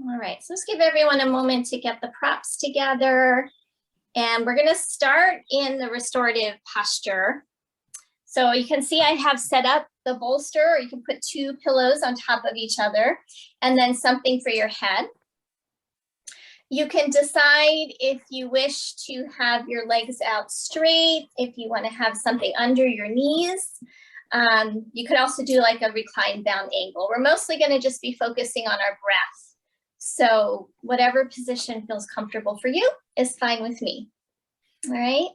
All right, so let's give everyone a moment to get the props together. And we're gonna start in the restorative posture. So you can see I have set up the bolster, or you can put two pillows on top of each other, and then something for your head. You can decide if you wish to have your legs out straight, if you want to have something under your knees. You could also do like a reclined bound angle. We're mostly going to just be focusing on our breath. So whatever position feels comfortable for you is fine with me. All right.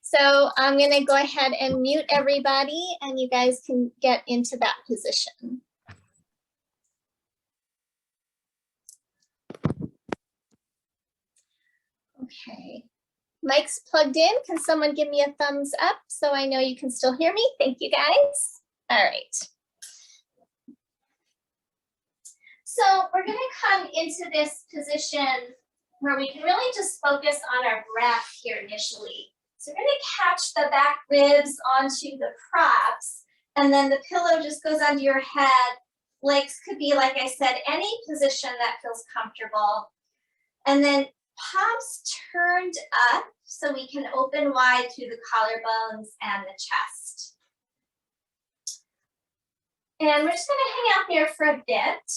So I'm going to go ahead and mute everybody, and you guys can get into that position. Okay. Mic's plugged in. Can someone give me a thumbs up so I know you can still hear me? Thank you, guys. All right. So we're going to come into this position where we can really just focus on our breath here initially. So we're going to catch the back ribs onto the props, and then the pillow just goes under your head. Legs could be, like I said, any position that feels comfortable. And then palms turned up so we can open wide through the collarbones and the chest. And we're just going to hang out there for a bit.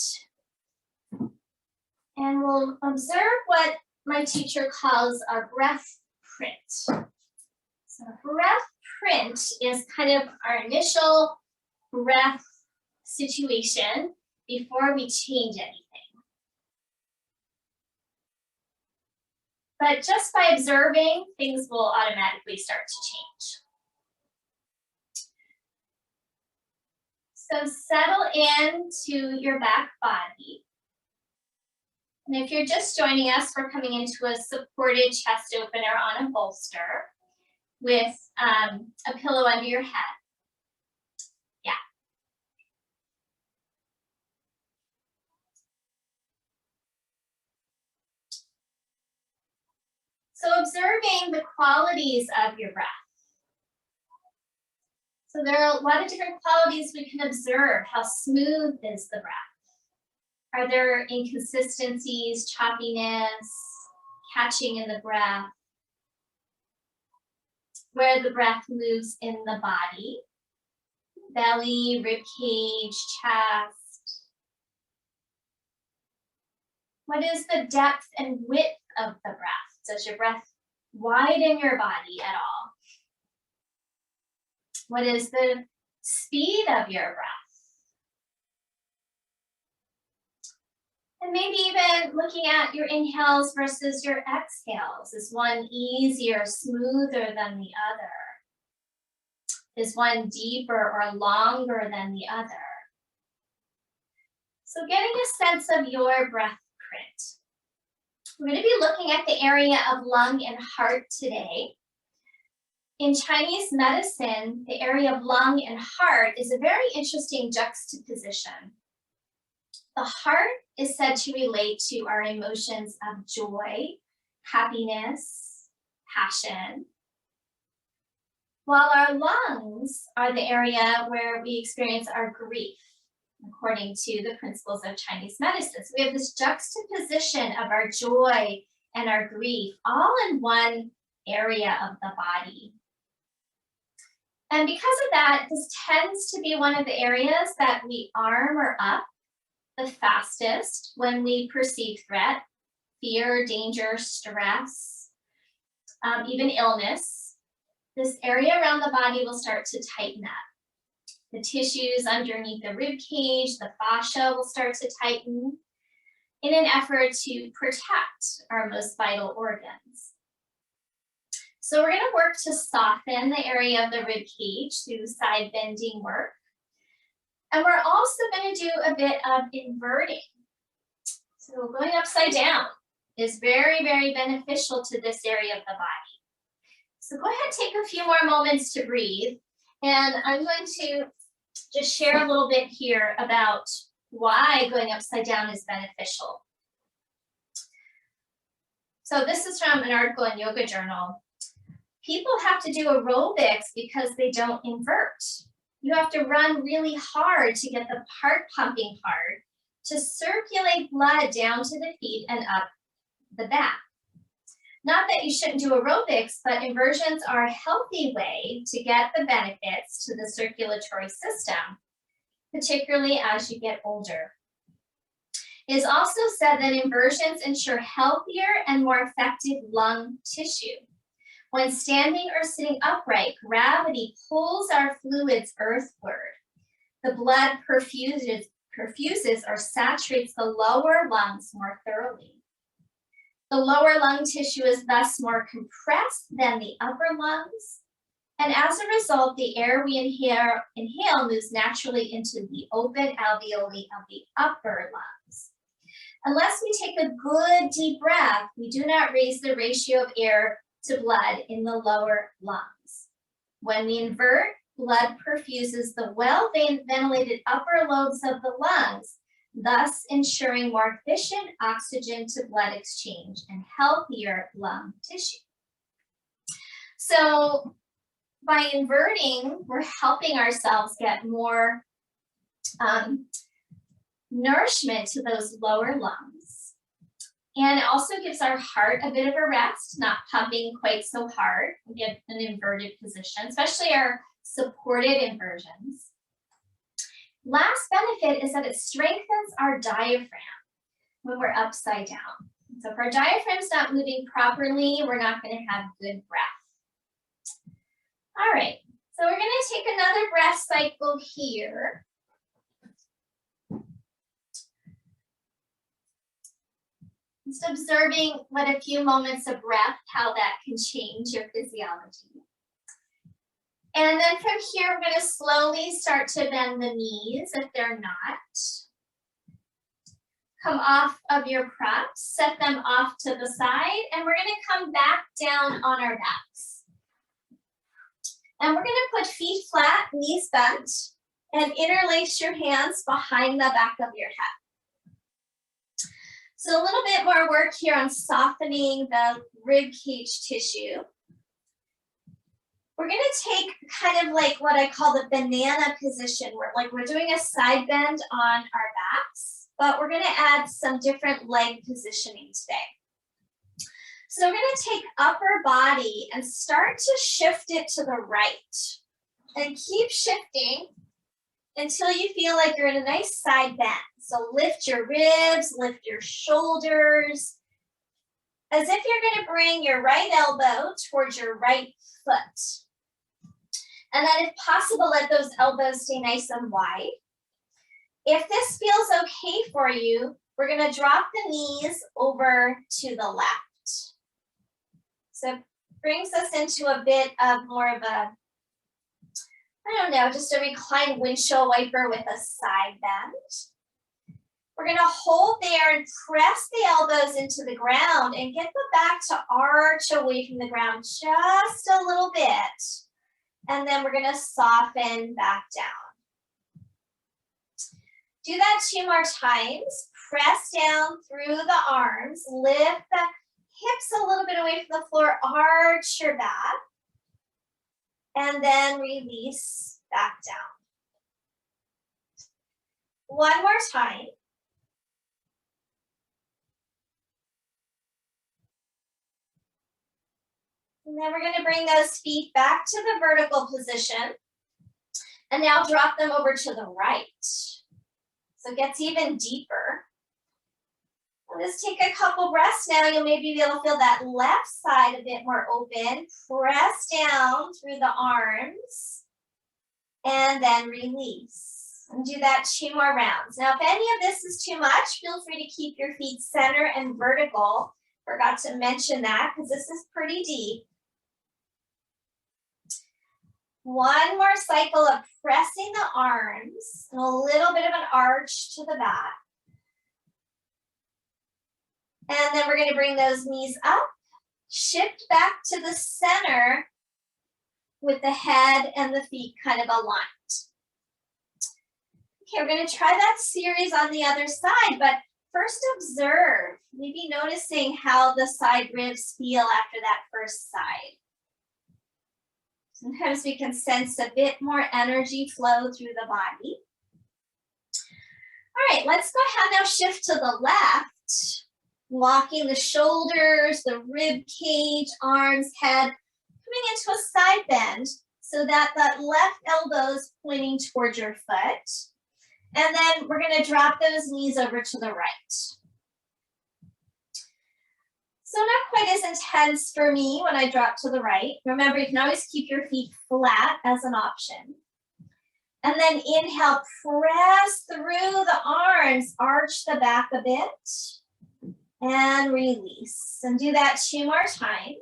And we'll observe what my teacher calls our breath print. So breath print is kind of our initial breath situation before we change anything. But just by observing, things will automatically start to change. So settle into your back body. And if you're just joining us, we're coming into a supported chest opener on a bolster with a pillow under your head. Yeah. So observing the qualities of your breath. So there are a lot of different qualities we can observe. How smooth is the breath? Are there inconsistencies, choppiness, catching in the breath? Where the breath moves in the body, belly, rib cage, chest. What is the depth and width of the breath? Does your breath widen your body at all? What is the speed of your breath? And maybe even looking at your inhales versus your exhales. Is one easier, smoother than the other? Is one deeper or longer than the other? So getting a sense of your breath print. We're going to be looking at the area of lung and heart today. In Chinese medicine, the area of lung and heart is a very interesting juxtaposition. The heart is said to relate to our emotions of joy, happiness, passion, while our lungs are the area where we experience our grief, according to the principles of Chinese medicine. So we have this juxtaposition of our joy and our grief all in one area of the body. And because of that, this tends to be one of the areas that we armor up the fastest when we perceive threat, fear, danger, stress, even illness. This area around the body will start to tighten up. The tissues underneath the rib cage, the fascia will start to tighten in an effort to protect our most vital organs. So we're going to work to soften the area of the rib cage through side bending work. And we're also going to do a bit of inverting. So going upside down is very, very beneficial to this area of the body. So go ahead, take a few more moments to breathe. And I'm going to just share a little bit here about why going upside down is beneficial. So this is from an article in Yoga Journal. People have to do aerobics because they don't invert. You have to run really hard to get the heart pumping hard to circulate blood down to the feet and up the back. Not that you shouldn't do aerobics, but inversions are a healthy way to get the benefits to the circulatory system, particularly as you get older. It is also said that inversions ensure healthier and more effective lung tissue. When standing or sitting upright, gravity pulls our fluids earthward. The blood perfuses or saturates the lower lungs more thoroughly. The lower lung tissue is thus more compressed than the upper lungs, and as a result, the air we inhale moves naturally into the open alveoli of the upper lungs. Unless we take a good deep breath, we do not raise the ratio of air to blood in the lower lungs. When we invert, blood perfuses the well-ventilated upper lobes of the lungs, thus ensuring more efficient oxygen to blood exchange and healthier lung tissue. So by inverting, we're helping ourselves get more nourishment to those lower lungs. And it also gives our heart a bit of a rest, not pumping quite so hard. We get an inverted position, especially our supported inversions. Last benefit is that it strengthens our diaphragm when we're upside down. So if our diaphragm's not moving properly, we're not going to have good breath. All right, so we're going to take another breath cycle here. Just observing what a few moments of breath, how that can change your physiology. And then from here, we're going to slowly start to bend the knees if they're not. Come off of your props, set them off to the side, and we're going to come back down on our backs. And we're going to put feet flat, knees bent, and interlace your hands behind the back of your head. So a little bit more work here on softening the rib cage tissue. We're going to take kind of like what I call the banana position, where we're doing a side bend on our backs, but we're going to add some different leg positioning today. So we're going to take upper body and start to shift it to the right. And keep shifting until you feel like you're in a nice side bend. So lift your ribs, lift your shoulders, as if you're going to bring your right elbow towards your right foot. And then if possible, let those elbows stay nice and wide. If this feels okay for you, we're going to drop the knees over to the left. So it brings us into a bit of more of a, just a reclined windshield wiper with a side bend. We're going to hold there and press the elbows into the ground and get the back to arch away from the ground just a little bit. And then we're going to soften back down. Do that 2 more times. Press down through the arms. Lift the hips a little bit away from the floor. Arch your back. And then release back down. One more time. And then we're going to bring those feet back to the vertical position. And now drop them over to the right. So it gets even deeper. We'll just take a couple breaths now. You'll maybe be able to feel that left side a bit more open. Press down through the arms. And then release. And do that 2 more rounds. Now, if any of this is too much, feel free to keep your feet center and vertical. Forgot to mention that because this is pretty deep. One more cycle of pressing the arms and a little bit of an arch to the back. And then we're going to bring those knees up, shift back to the center with the head and the feet kind of aligned. Okay, we're going to try that series on the other side, but first observe, maybe noticing how the side ribs feel after that first side. Sometimes we can sense a bit more energy flow through the body. All right, let's go ahead now, shift to the left, walking the shoulders, the rib cage, arms, head, coming into a side bend so that that left elbow is pointing towards your foot. And then we're going to drop those knees over to the right. So not quite as intense for me when I drop to the right. Remember, you can always keep your feet flat as an option. And then inhale, press through the arms, arch the back a bit, and release. And do that 2 more times.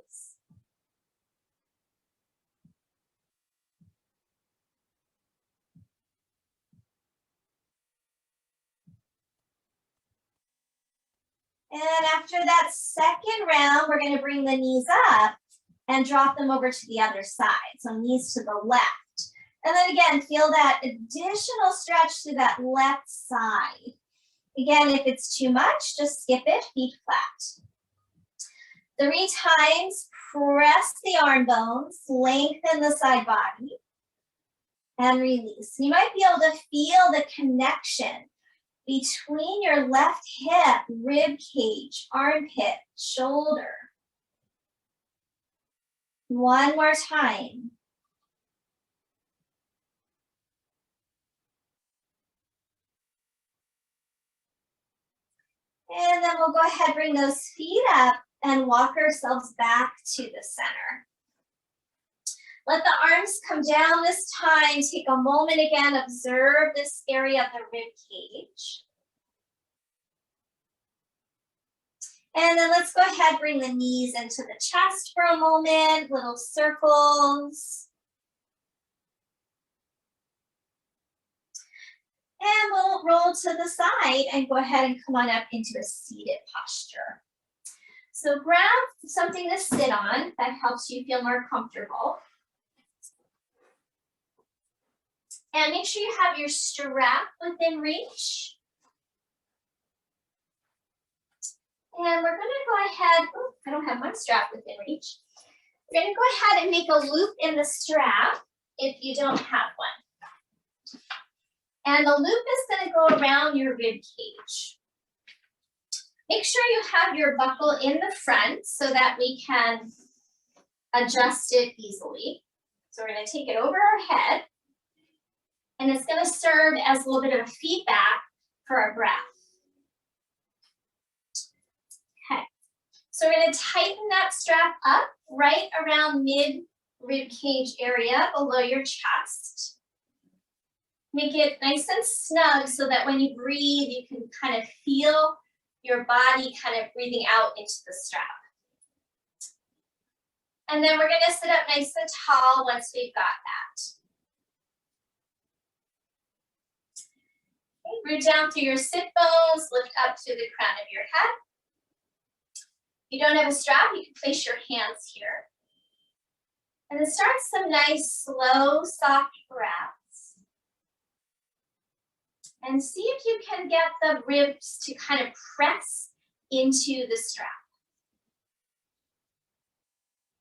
And after that second round, we're going to bring the knees up and drop them over to the other side. So knees to the left. And then again, feel that additional stretch to that left side. Again, if it's too much, just skip it, feet flat. 3 times, press the arm bones, lengthen the side body, and release. You might be able to feel the connection between your left hip, rib cage, armpit, shoulder. 1 more time. And then we'll go ahead, bring those feet up and walk ourselves back to the center. Let the arms come down this time. Take a moment again, observe this area of the rib cage. And then let's go ahead, bring the knees into the chest for a moment, little circles. And we'll roll to the side and go ahead and come on up into a seated posture. So grab something to sit on that helps you feel more comfortable. And make sure you have your strap within reach. And we're gonna go ahead, oh, I don't have my strap within reach. We're gonna go ahead and make a loop in the strap if you don't have one. And the loop is gonna go around your rib cage. Make sure you have your buckle in the front so that we can adjust it easily. So we're gonna take it over our head, and it's gonna serve as a little bit of a feedback for our breath. Okay, so we're gonna tighten that strap up right around mid rib cage area below your chest. Make it nice and snug so that when you breathe, you can kind of feel your body kind of breathing out into the strap. And then we're gonna sit up nice and tall once we've got that. Okay, root down through your sit bones, lift up to the crown of your head. If you don't have a strap, you can place your hands here. And then start some nice, slow, soft breaths. And see if you can get the ribs to kind of press into the strap.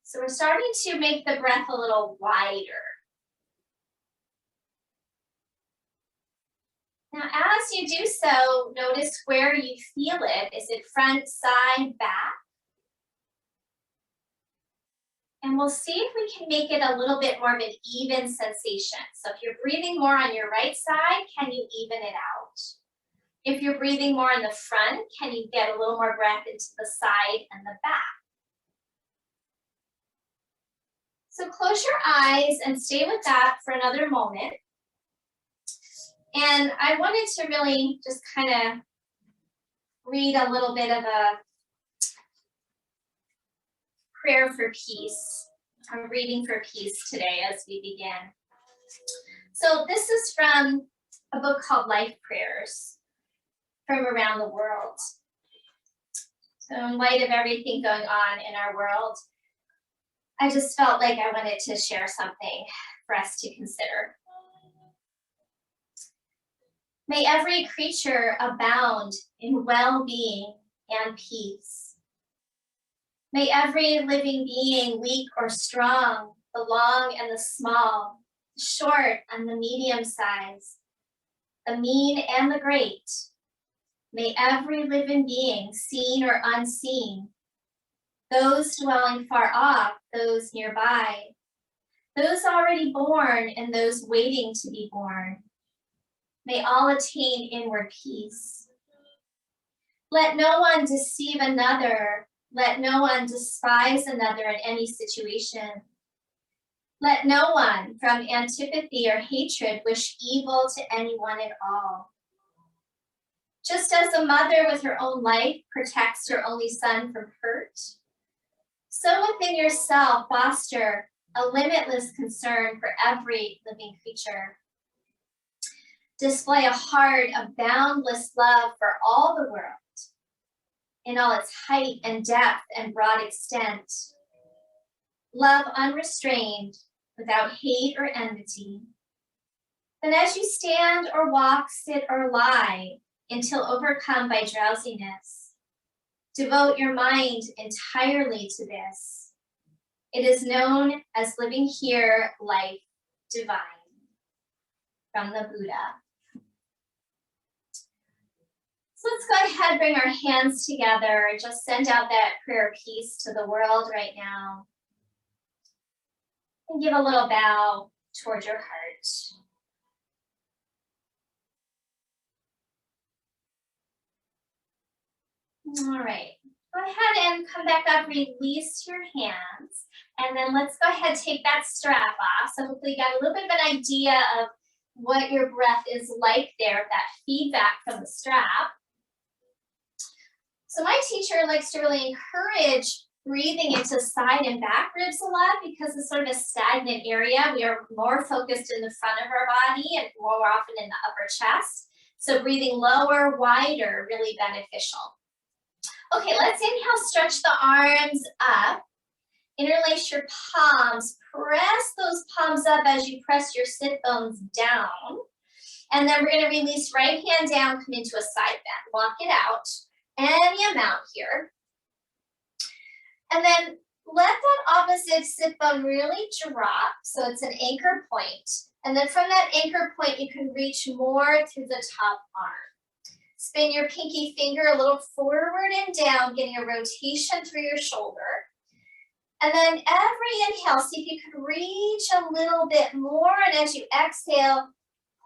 So we're starting to make the breath a little wider. Now, as you do so, notice where you feel it. Is it front, side, back? And we'll see if we can make it a little bit more of an even sensation. So if you're breathing more on your right side, can you even it out? If you're breathing more in the front, can you get a little more breath into the side and the back? So close your eyes and stay with that for another moment. And I wanted to really just kind of read a little bit of a prayer for peace. I'm reading for peace today as we begin. So this is from a book called Life Prayers from around the world. So in light of everything going on in our world, I just felt like I wanted to share something for us to consider. May every creature abound in well-being and peace. May every living being, weak or strong, the long and the small, the short and the medium size, the mean and the great. May every living being, seen or unseen, those dwelling far off, those nearby, those already born and those waiting to be born, may all attain inward peace. Let no one deceive another. Let no one despise another in any situation. Let no one, from antipathy or hatred, wish evil to anyone at all. Just as a mother with her own life protects her only son from hurt, so within yourself foster a limitless concern for every living creature. Display a heart of boundless love for all the world, in all its height and depth and broad extent. Love unrestrained, without hate or enmity. Then as you stand or walk, sit or lie, until overcome by drowsiness, devote your mind entirely to this. It is known as living here life divine. From the Buddha. So let's go ahead, bring our hands together, and just send out that prayer peace to the world right now. And give a little bow toward your heart. All right, go ahead and come back up, release your hands, and then let's go ahead and take that strap off. So hopefully you got a little bit of an idea of what your breath is like there, that feedback from the strap. So my teacher likes to really encourage breathing into side and back ribs a lot because it's sort of a stagnant area. We are more focused in the front of our body and more often in the upper chest. So breathing lower, wider, really beneficial. Okay, let's inhale, stretch the arms up. Interlace your palms, press those palms up as you press your sit bones down. And then we're gonna release right hand down, come into a side bend, walk it out, any amount here. And then let that opposite sit bone really drop, so it's an anchor point. And then from that anchor point, you can reach more through the top arm. Spin your pinky finger a little forward and down, getting a rotation through your shoulder. And then every inhale, see if you can reach a little bit more. And as you exhale,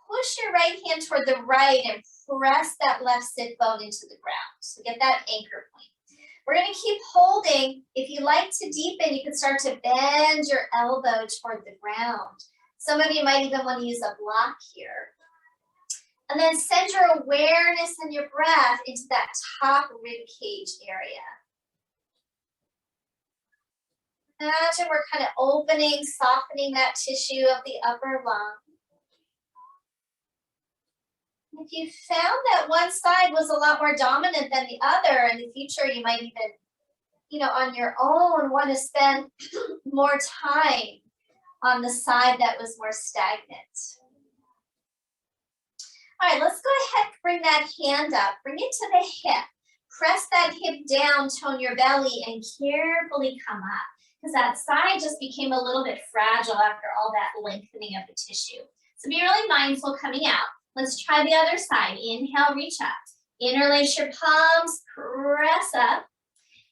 push your right hand toward the right and press that left sit bone into the ground. So get that anchor point. We're going to keep holding. If you like to deepen, you can start to bend your elbow toward the ground. Some of you might even want to use a block here. And then send your awareness and your breath into that top rib cage area. Imagine we're kind of opening, softening that tissue of the upper lung. If you found that one side was a lot more dominant than the other, in the future you might even, on your own want to spend more time on the side that was more stagnant. All right, let's go ahead, bring that hand up, bring it to the hip. Press that hip down, tone your belly, and carefully come up. Because that side just became a little bit fragile after all that lengthening of the tissue. So be really mindful coming out. Let's try the other side. Inhale, reach up. Interlace your palms, press up.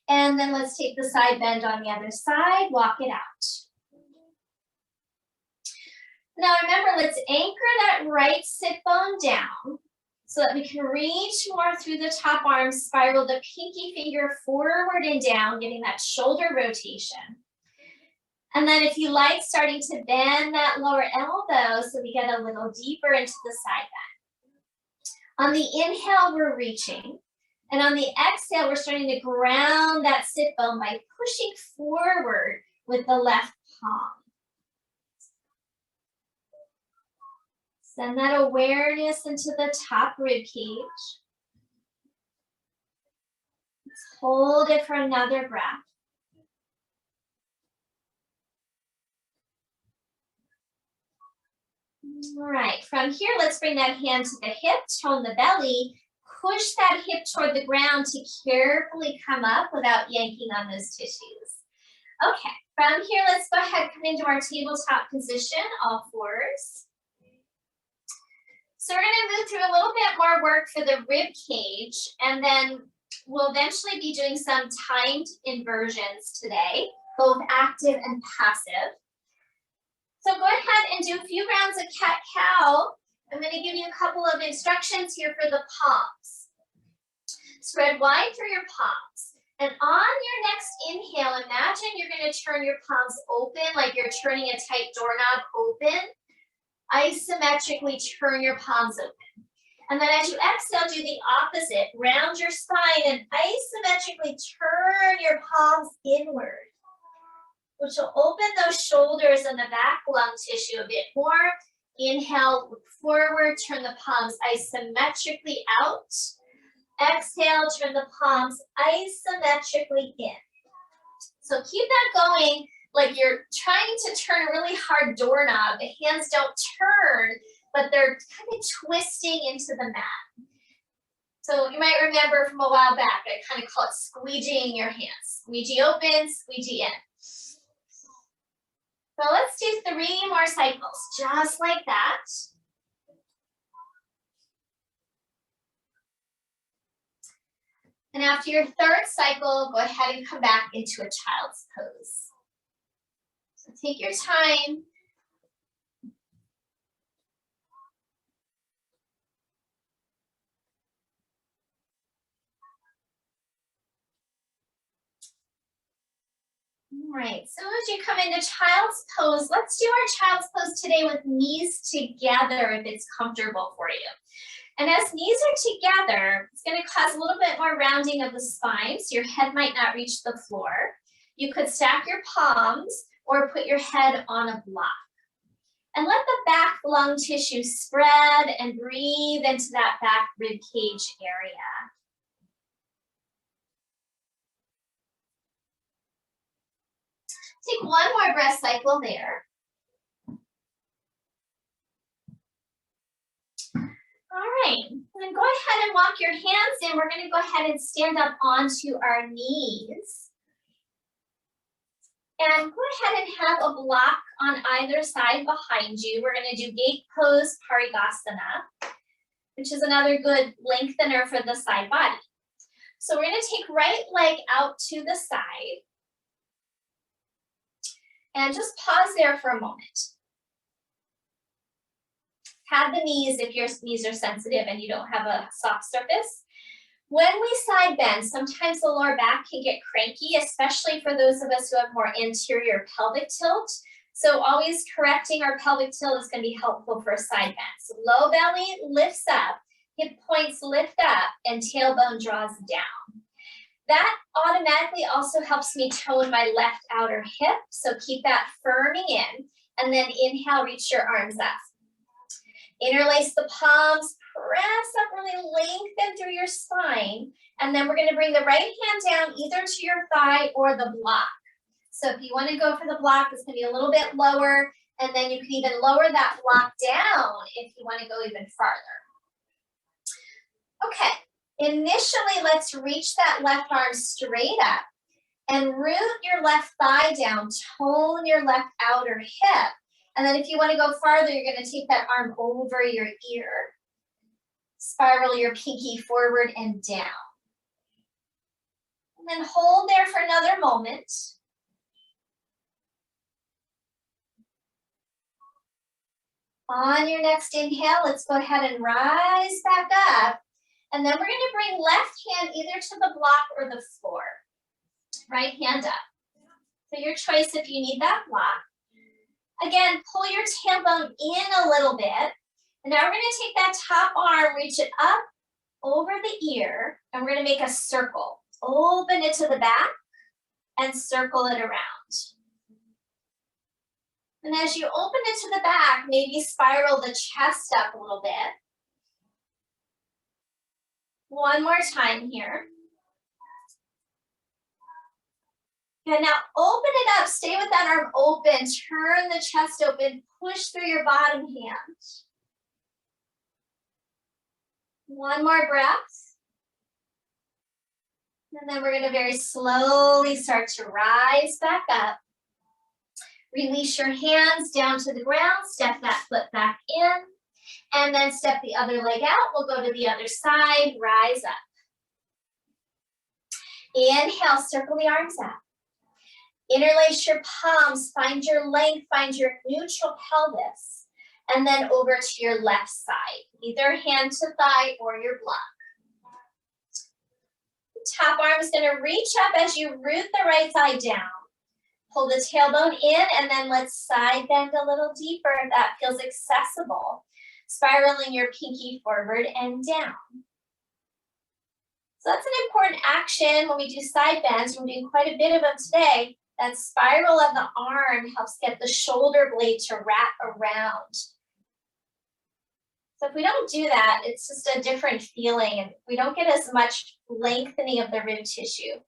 And then let's take the side bend on the other side, walk it out. Now remember, let's anchor that right sit bone down so that we can reach more through the top arm, spiral the pinky finger forward and down, getting that shoulder rotation. And then if you like, starting to bend that lower elbow so we get a little deeper into the side bend. On the inhale, we're reaching. And on the exhale, we're starting to ground that sit bone by pushing forward with the left palm. Send that awareness into the top rib cage. Let's hold it for another breath. All right, from here, let's bring that hand to the hip, tone the belly, push that hip toward the ground to carefully come up without yanking on those tissues. Okay, from here, let's go ahead, come into our tabletop position, all fours. So we're gonna move through a little bit more work for the rib cage, and then we'll eventually be doing some timed inversions today, both active and passive. So go ahead and do a few rounds of cat-cow. I'm going to give you a couple of instructions here for the palms. Spread wide for your palms. And on your next inhale, imagine you're going to turn your palms open like you're turning a tight doorknob open. Isometrically turn your palms open. And then as you exhale, do the opposite. Round your spine and isometrically turn your palms inward, which will open those shoulders and the back lung tissue a bit more. Inhale, look forward, turn the palms isometrically out. Exhale, turn the palms isometrically in. So keep that going like you're trying to turn a really hard doorknob. The hands don't turn, but they're kind of twisting into the mat. So you might remember from a while back, I kind of call it squeegeeing your hands. Squeegee open, squeegee in. So let's do 3 more cycles, just like that. And after your 3rd cycle, go ahead and come back into a child's pose. So take your time. All right, so as you come into child's pose, let's do our child's pose today with knees together if it's comfortable for you. And as knees are together, it's going to cause a little bit more rounding of the spine, so your head might not reach the floor. You could stack your palms or put your head on a block. And let the back lung tissue spread and breathe into that back rib cage area. Take one more breath cycle there. All right, and then go ahead and walk your hands in. We're going to go ahead and stand up onto our knees. And go ahead and have a block on either side behind you. We're going to do gate pose Paragasana, which is another good lengthener for the side body. So we're going to take right leg out to the side. And just pause there for a moment. Have the knees if your knees are sensitive and you don't have a soft surface. When we side bend, sometimes the lower back can get cranky, especially for those of us who have more anterior pelvic tilt. So always correcting our pelvic tilt is going to be helpful for a side bend. So low belly lifts up, hip points lift up, and tailbone draws down. That automatically also helps me tone my left outer hip. So keep that firming in, and then inhale, reach your arms up. Interlace the palms, press up, really lengthen through your spine. And then we're going to bring the right hand down either to your thigh or the block. So if you want to go for the block, it's going to be a little bit lower. And then you can even lower that block down if you want to go even farther. Okay, initially let's reach that left arm straight up and root your left thigh down, tone your left outer hip. And then if you want to go farther, you're going to take that arm over your ear. Spiral your pinky forward and down. And then hold there for another moment. On your next inhale, let's go ahead and rise back up. And then we're going to bring left hand either to the block or the floor. Right hand up. So your choice if you need that block. Again, pull your tailbone in a little bit. And now we're going to take that top arm, reach it up over the ear, and we're going to make a circle. Open it to the back and circle it around. And as you open it to the back, maybe spiral the chest up a little bit. One more time here. And now open it up, stay with that arm open, turn the chest open, push through your bottom hand. One more breath. And then we're going to very slowly start to rise back up. Release your hands down to the ground, step that foot back in. And And then step the other leg out. We'll go to the other side, rise up. Inhale, circle the arms out. Interlace your palms, find your length, find your neutral pelvis. And then over to your left side, either hand to thigh or your block. Top arm is going to reach up as you root the right side down. Pull the tailbone in, and then let's side bend a little deeper if that feels accessible. Spiraling your pinky forward and down. So that's an important action when we do side bends. We're doing quite a bit of them today. That spiral of the arm helps get the shoulder blade to wrap around. So if we don't do that, it's just a different feeling, and we don't get as much lengthening of the rib tissue.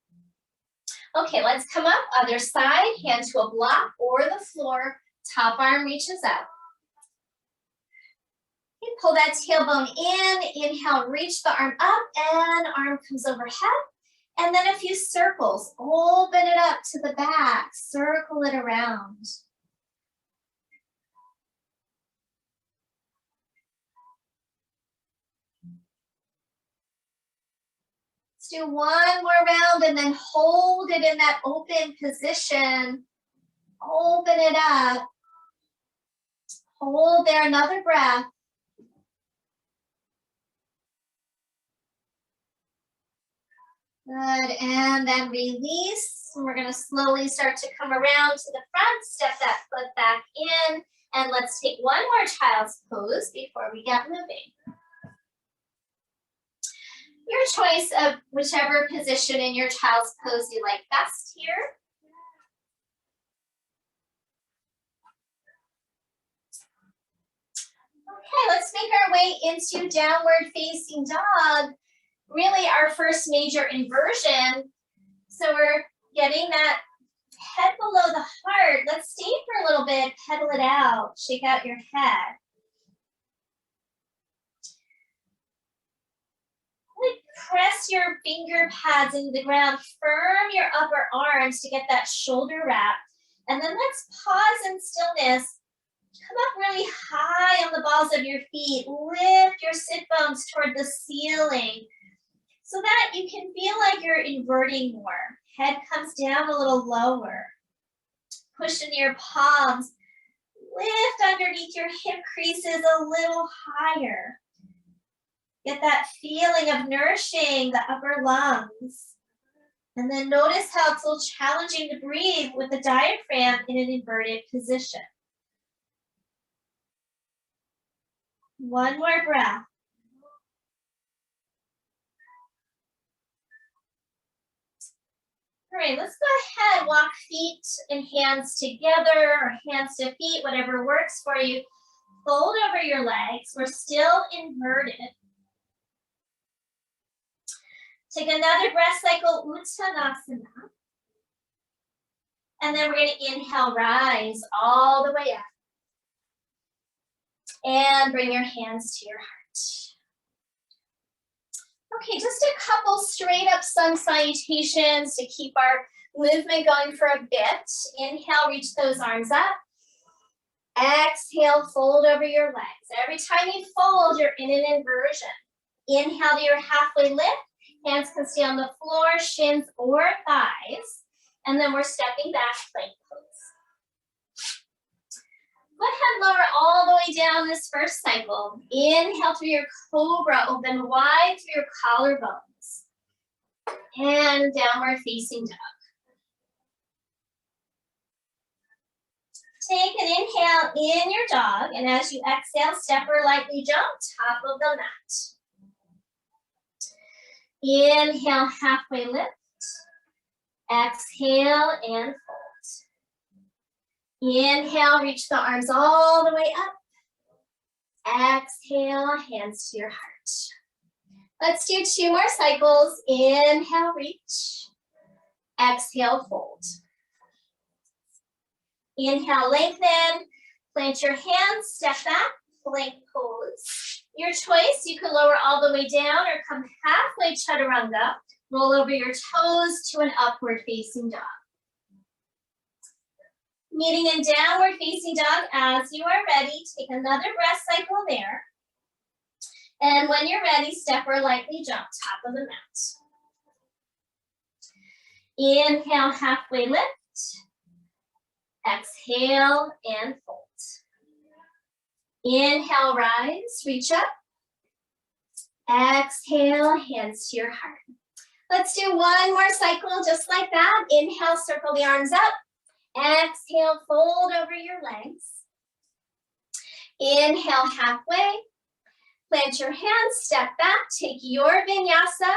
Okay, let's come up, other side, hand to a block or the floor, top arm reaches out. Okay, pull that tailbone in, inhale, reach the arm up, and arm comes overhead. And then a few circles, open it up to the back, circle it around. Let's do one more round and then hold it in that open position. Open it up. Hold there, another breath. Good, and then release. We're gonna slowly start to come around to the front, step that foot back in, and let's take one more child's pose before we get moving. Your choice of whichever position in your child's pose you like best here. Okay, let's make our way into downward facing dog. Really our first major inversion. So we're getting that head below the heart. Let's stay for a little bit, pedal it out, shake out your head. Press your finger pads into the ground, firm your upper arms to get that shoulder wrap. And then let's pause in stillness. Come up really high on the balls of your feet. Lift your sit bones toward the ceiling so that you can feel like you're inverting more. Head comes down a little lower. Push into your palms. Lift underneath your hip creases a little higher. Get that feeling of nourishing the upper lungs. And then notice how it's a little challenging to breathe with the diaphragm in an inverted position. One more breath. All right, let's go ahead, walk feet and hands together, or hands to feet, whatever works for you. Fold over your legs. We're still inverted. Take another breath cycle, Uttanasana. And then we're going to inhale, rise all the way up. And bring your hands to your heart. Okay, just a couple straight up sun salutations to keep our movement going for a bit. Inhale, reach those arms up. Exhale, fold over your legs. Every time you fold, you're in an inversion. Inhale to your halfway lift. Hands can stay on the floor, shins or thighs. And then we're stepping back, plank pose. Go ahead, lower all the way down this first cycle. Inhale through your cobra, open wide through your collarbones. And downward facing dog. Take an inhale in your dog, and as you exhale, step or lightly jump, top of the mat. Inhale, halfway lift. Exhale and fold. Inhale, reach the arms all the way up. Exhale, hands to your heart. Let's do 2 more cycles. Inhale, reach. Exhale, fold. Inhale, lengthen. Plant your hands, step back, plank pose. Your choice, you can lower all the way down or come halfway chaturanga. Roll over your toes to an upward facing dog. Meeting in downward facing dog as you are ready. Take another breath cycle there. And when you're ready, step or lightly jump, top of the mat. Inhale, halfway lift. Exhale and fold. Inhale, rise, reach up. Exhale, hands to your heart. Let's do one more cycle just like that. Inhale, circle the arms up. Exhale, fold over your legs. Inhale, halfway. Plant your hands, step back, take your Vinyasa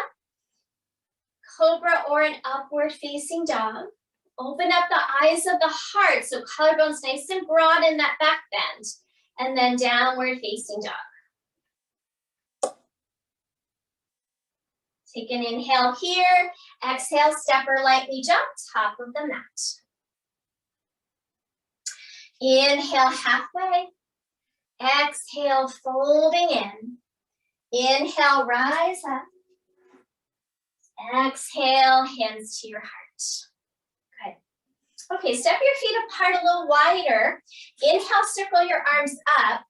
Cobra or an upward facing dog. Open up the eyes of the heart, so collarbones nice and broad in that back bend. And then downward facing dog. Take an inhale here. Exhale, step or lightly jump, top of the mat. Inhale, halfway. Exhale, folding in. Inhale, rise up. Exhale, hands to your heart. Good. Okay, step your feet apart a little wider. Inhale, circle your arms up.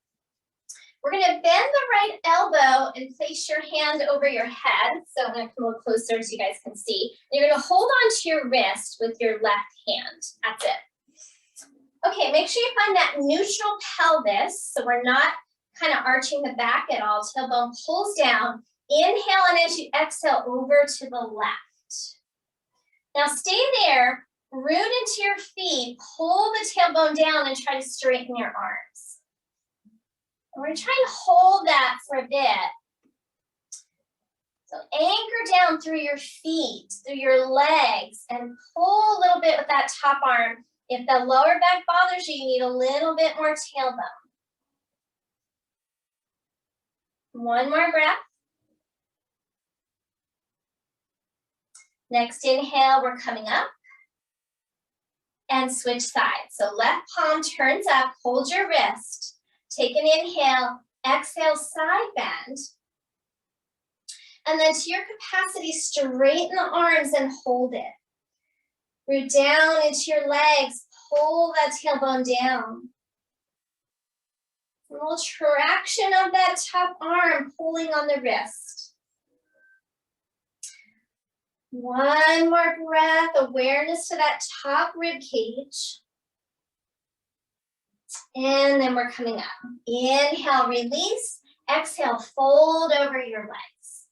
We're gonna bend the right elbow and place your hand over your head. So I'm gonna come a little closer so you guys can see. You're gonna hold on to your wrist with your left hand. That's it. Okay, make sure you find that neutral pelvis, so we're not kind of arching the back at all. Tailbone pulls down. Inhale, and as you exhale, over to the left. Now stay there, root into your feet, pull the tailbone down and try to straighten your arms. And we're trying to hold that for a bit. So anchor down through your feet, through your legs, and pull a little bit with that top arm. If the lower back bothers you, you need a little bit more tailbone. One more breath. Next inhale, we're coming up. And switch sides. So left palm turns up, hold your wrist. Take an inhale, exhale, side bend. And then to your capacity, straighten the arms and hold it. Root down into your legs, pull that tailbone down. A little traction of that top arm pulling on the wrist. One more breath, awareness to that top rib cage. And then we're coming up. Inhale, release. Exhale, fold over your legs.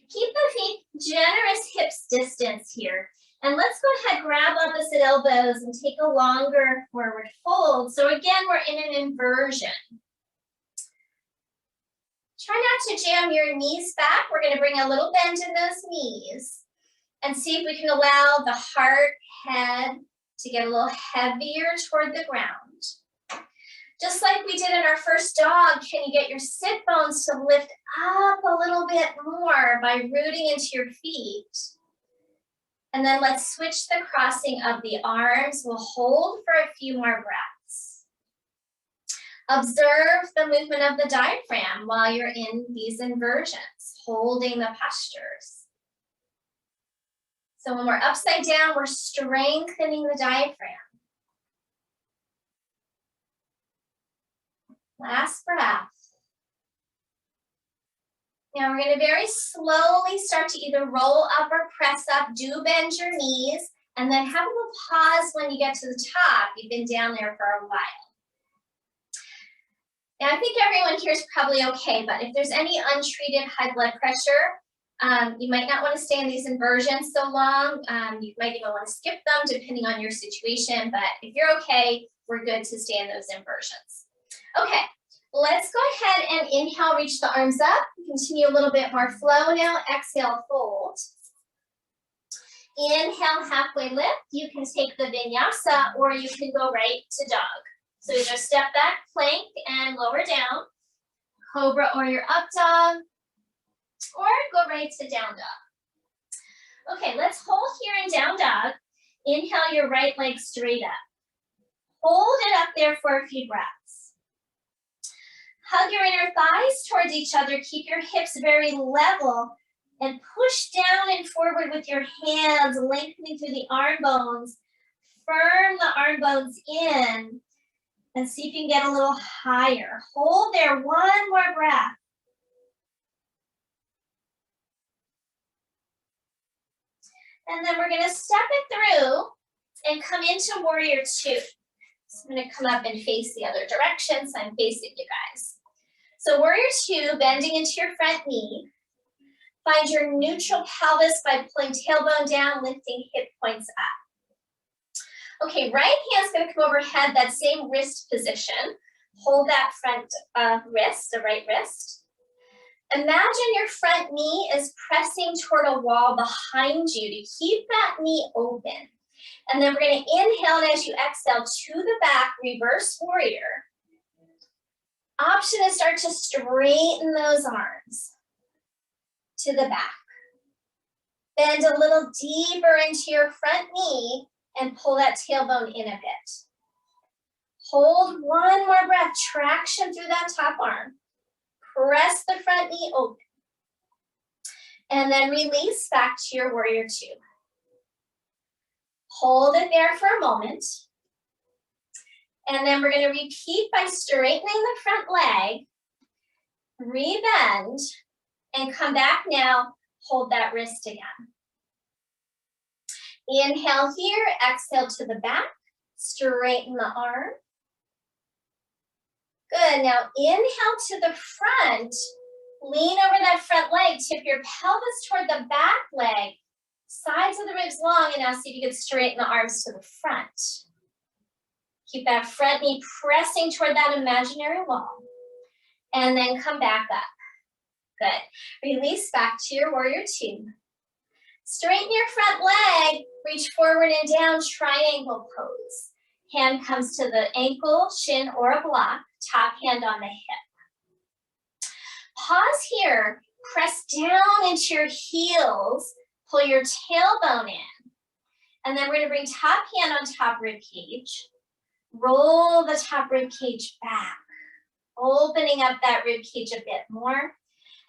Keep the feet generous hips distance here. And let's go ahead, grab opposite elbows and take a longer forward fold. So again, we're in an inversion. Try not to jam your knees back. We're gonna bring a little bend in those knees and see if we can allow the heart, head to get a little heavier toward the ground. Just like we did in our first dog, can you get your sit bones to lift up a little bit more by rooting into your feet? And then let's switch the crossing of the arms. We'll hold for a few more breaths. Observe the movement of the diaphragm while you're in these inversions, holding the postures. So when we're upside down, we're strengthening the diaphragm. Last breath. Now we're going to very slowly start to either roll up or press up. Do bend your knees, and then have a little pause when you get to the top. You've been down there for a while. Now I think everyone here is probably okay, but if there's any untreated high blood pressure, you might not want to stay in these inversions so long. You might even want to skip them depending on your situation, but if you're okay, we're good to stay in those inversions. Okay, let's go ahead and inhale, reach the arms up. Continue a little bit more flow now. Exhale, fold. Inhale, halfway lift. You can take the Vinyasa or you can go right to dog. So either step back, plank, and lower down. Cobra or your up dog. Or go right to down dog. Okay, let's hold here in down dog. Inhale your right leg straight up. Hold it up there for a few breaths. Hug your inner thighs towards each other. Keep your hips very level and push down and forward with your hands, lengthening through the arm bones. Firm the arm bones in And see if you can get a little higher. Hold there, one more breath. And then we're gonna step it through and come into warrior two. So I'm gonna come up and face the other direction, so I'm facing you guys. So warrior two, bending into your front knee. Find your neutral pelvis by pulling tailbone down, lifting hip points up. Okay, right hand's gonna come overhead, that same wrist position. Hold that front wrist, the right wrist. Imagine your front knee is pressing toward a wall behind you to keep that knee open. And then we're gonna inhale, and as you exhale to the back, reverse warrior. Option is start to straighten those arms to the back. Bend a little deeper into your front knee and pull that tailbone in a bit. Hold one more breath, traction through that top arm. Press the front knee open. And then release back to your warrior two. Hold it there for a moment. And then we're gonna repeat by straightening the front leg, rebend, and come back now, hold that wrist again. Inhale here, exhale to the back, straighten the arm. Good, now inhale to the front, lean over that front leg, tip your pelvis toward the back leg, sides of the ribs long, and now see if you can straighten the arms to the front. Keep that front knee pressing toward that imaginary wall, and then come back up. Good, release back to your warrior two. Straighten your front leg, reach forward and down, triangle pose. Hand comes to the ankle, shin, or a block, top hand on the hip. Pause here, press down into your heels, pull your tailbone in. And then we're gonna bring top hand on top rib cage. Roll the top rib cage back, opening up that rib cage a bit more.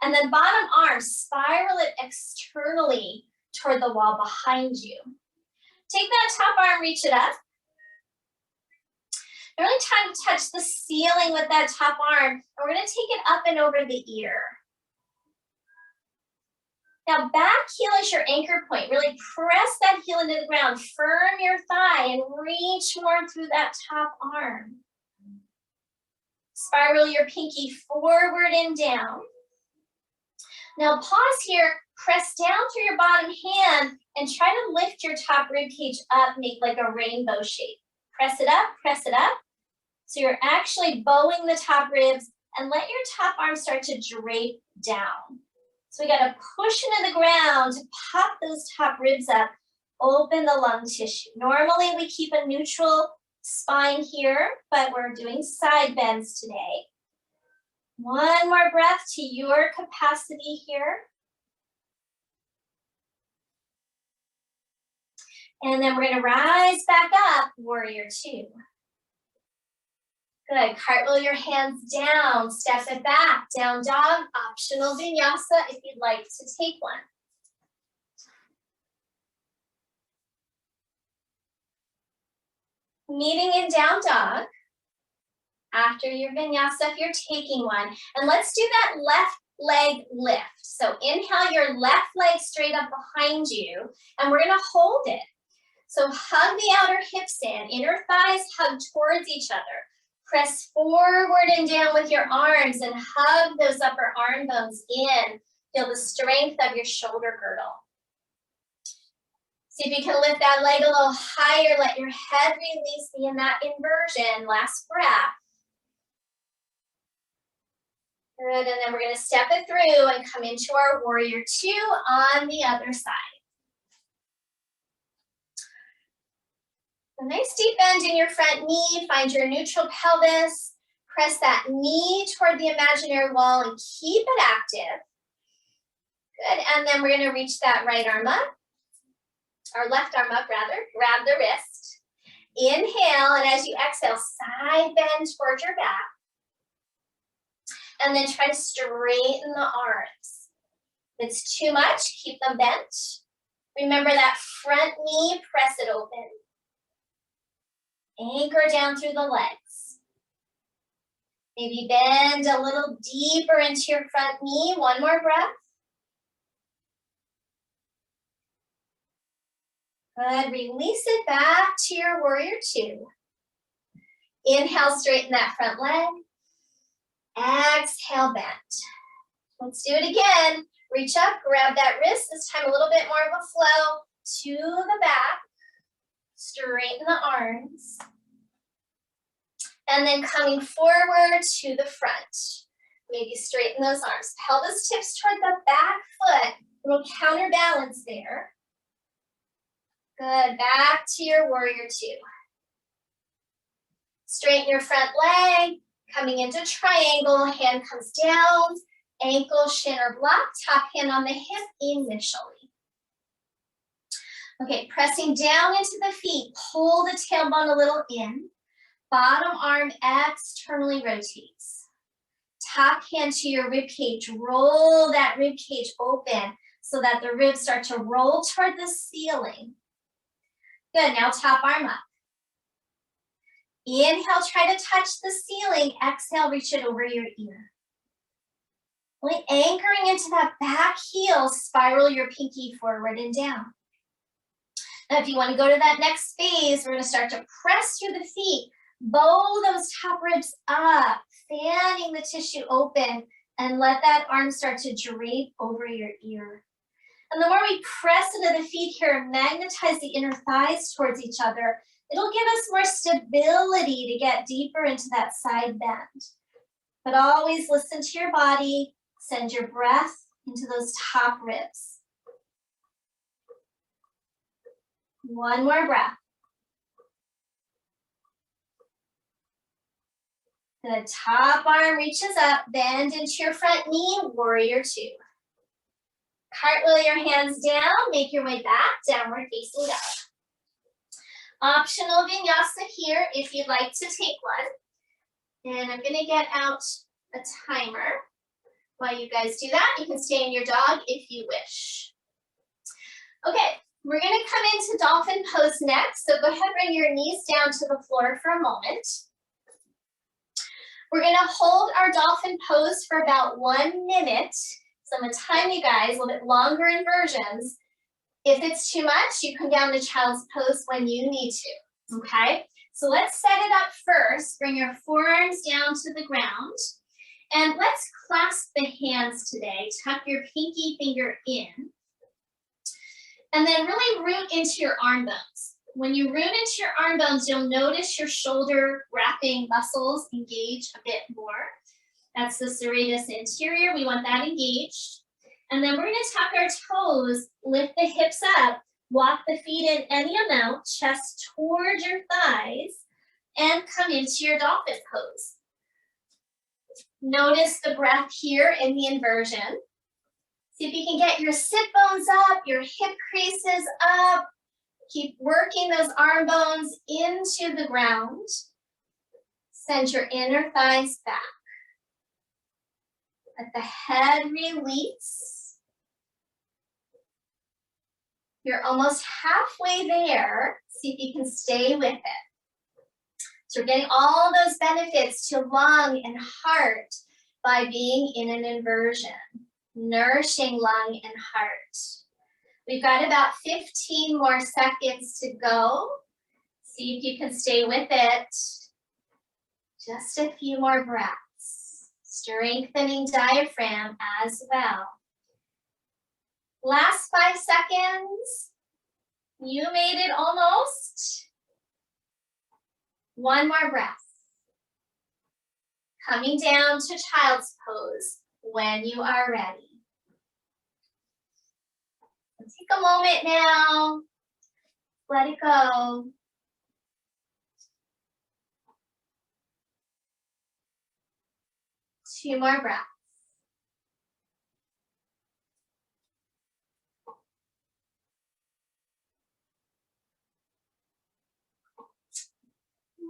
And then bottom arm, spiral it externally toward the wall behind you. Take that top arm, reach it up. Really trying to touch the ceiling with that top arm. And we're gonna take it up and over the ear. Now back heel is your anchor point. Really press that heel into the ground. Firm your thigh and reach more through that top arm. Spiral your pinky forward and down. Now pause here, press down through your bottom hand and try to lift your top rib cage up, make like a rainbow shape. Press it up, press it up. So you're actually bowing the top ribs, and let your top arm start to drape down. So we gotta push into the ground to pop those top ribs up, open the lung tissue. Normally we keep a neutral spine here, but we're doing side bends today. One more breath to your capacity here. And then we're gonna rise back up, warrior two. Good, cartwheel your hands down, step it back, down dog, optional vinyasa if you'd like to take one. Meeting in down dog. After your vinyasa, if you're taking one. And let's do that left leg lift. So inhale your left leg straight up behind you, and we're gonna hold it. So hug the outer hips in, inner thighs hug towards each other. Press forward and down with your arms and hug those upper arm bones in. Feel the strength of your shoulder girdle. See if you can lift that leg a little higher. Let your head release in that inversion. Last breath. Good, and then we're gonna step it through and come into our warrior two on the other side. A nice deep bend in your front knee, find your neutral pelvis, press that knee toward the imaginary wall and keep it active. Good, and then we're gonna reach that right arm up, or left arm up rather, grab the wrist. Inhale, and as you exhale, side bend towards your back. And then try to straighten the arms. If it's too much, keep them bent. Remember that front knee, press it open. Anchor down through the legs. Maybe bend a little deeper into your front knee. One more breath. Good. Release it back to your warrior two. Inhale, straighten that front leg. Exhale, bend. Let's do it again. Reach up, grab that wrist. This time a little bit more of a flow to the back. Straighten the arms. And then coming forward to the front. Maybe straighten those arms. Pelvis tips toward the back foot. A little counterbalance there. Good. Back to your warrior two. Straighten your front leg. Coming into triangle. Hand comes down. Ankle, shin, or block. Top hand on the hip initially. Okay, pressing down into the feet. Pull the tailbone a little in. Bottom arm externally rotates. Top hand to your rib cage. Roll that rib cage open so that the ribs start to roll toward the ceiling. Good, now top arm up. Inhale, try to touch the ceiling. Exhale, reach it over your ear. Really anchoring into that back heel, spiral your pinky forward and down. Now, if you want to go to that next phase, we're going to start to press through the feet. Bow those top ribs up, fanning the tissue open, and let that arm start to drape over your ear. And the more we press into the feet here, magnetize the inner thighs towards each other, it'll give us more stability to get deeper into that side bend. But always listen to your body, send your breath into those top ribs. One more breath. The top arm reaches up, bend into your front knee, warrior two. Cartwheel your hands down, make your way back, downward facing dog. Optional vinyasa here if you'd like to take one. And I'm gonna get out a timer while you guys do that. You can stay in your dog if you wish. Okay, we're gonna come into Dolphin Pose next. So go ahead, bring your knees down to the floor for a moment. We're gonna hold our Dolphin Pose for about 1 minute. So I'm gonna time you guys, a little bit longer inversions. If it's too much, you come down to Child's Pose when you need to, okay? So let's set it up first. Bring your forearms down to the ground. And let's clasp the hands today. Tuck your pinky finger in. And then really root into your arm bones. When you root into your arm bones, you'll notice your shoulder wrapping muscles engage a bit more. That's the serratus anterior. We want that engaged. And then we're going to tuck our toes, lift the hips up, walk the feet in any amount, chest towards your thighs, and come into your dolphin pose. Notice the breath here in the inversion. See if you can get your sit bones up, your hip creases up. Keep working those arm bones into the ground. Send your inner thighs back. Let the head release. You're almost halfway there. See if you can stay with it. So we're getting all those benefits to lung and heart by being in an inversion. Nourishing lung and heart. We've got about 15 more seconds to go. See if you can stay with it. Just a few more breaths. Strengthening diaphragm as well. Last 5 seconds. You made it almost. One more breath. Coming down to Child's Pose when you are ready. Take a moment now. Let it go. Two more breaths.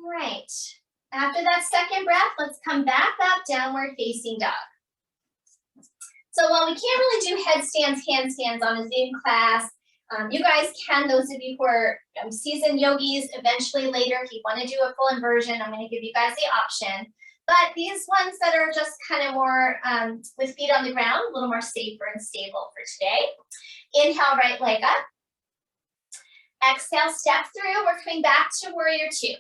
Right. After that second breath, let's come back up, downward facing dog. So while we can't really do headstands, handstands on a Zoom class, you guys can, those of you who are seasoned yogis, eventually later, if you want to do a full inversion, I'm going to give you guys the option. But these ones that are just kind of more with feet on the ground, a little more safer and stable for today. Inhale, right leg up. Exhale, step through. We're coming back to warrior two.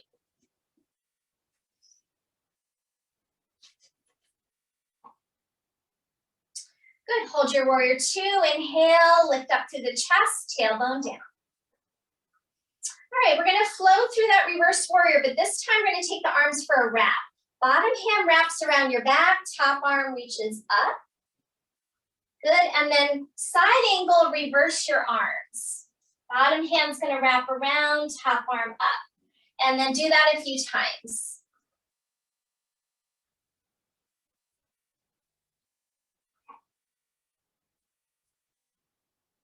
Good, hold your warrior two. Inhale, lift up through the chest, tailbone down. All right, we're gonna flow through that reverse warrior, but this time we're gonna take the arms for a wrap. Bottom hand wraps around your back, top arm reaches up. Good, and then side angle, reverse your arms. Bottom hand's gonna wrap around, top arm up. And then do that a few times.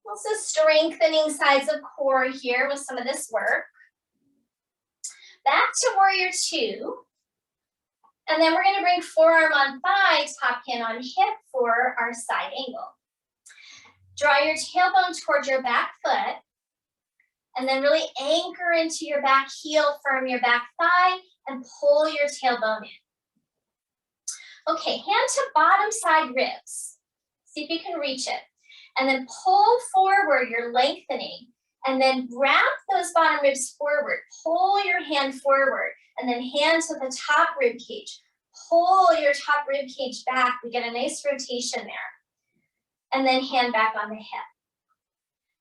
Also strengthening sides of core here with some of this work. Back to warrior two. And then we're gonna bring forearm on thigh, top hand on hip for our side angle. Draw your tailbone towards your back foot. And then really anchor into your back heel, firm your back thigh, and pull your tailbone in. Okay, hand to bottom side ribs. See if you can reach it. And then pull forward, you're lengthening. And then wrap those bottom ribs forward. Pull your hand forward. And then hand to the top rib cage. Pull your top rib cage back. We get a nice rotation there. And then hand back on the hip.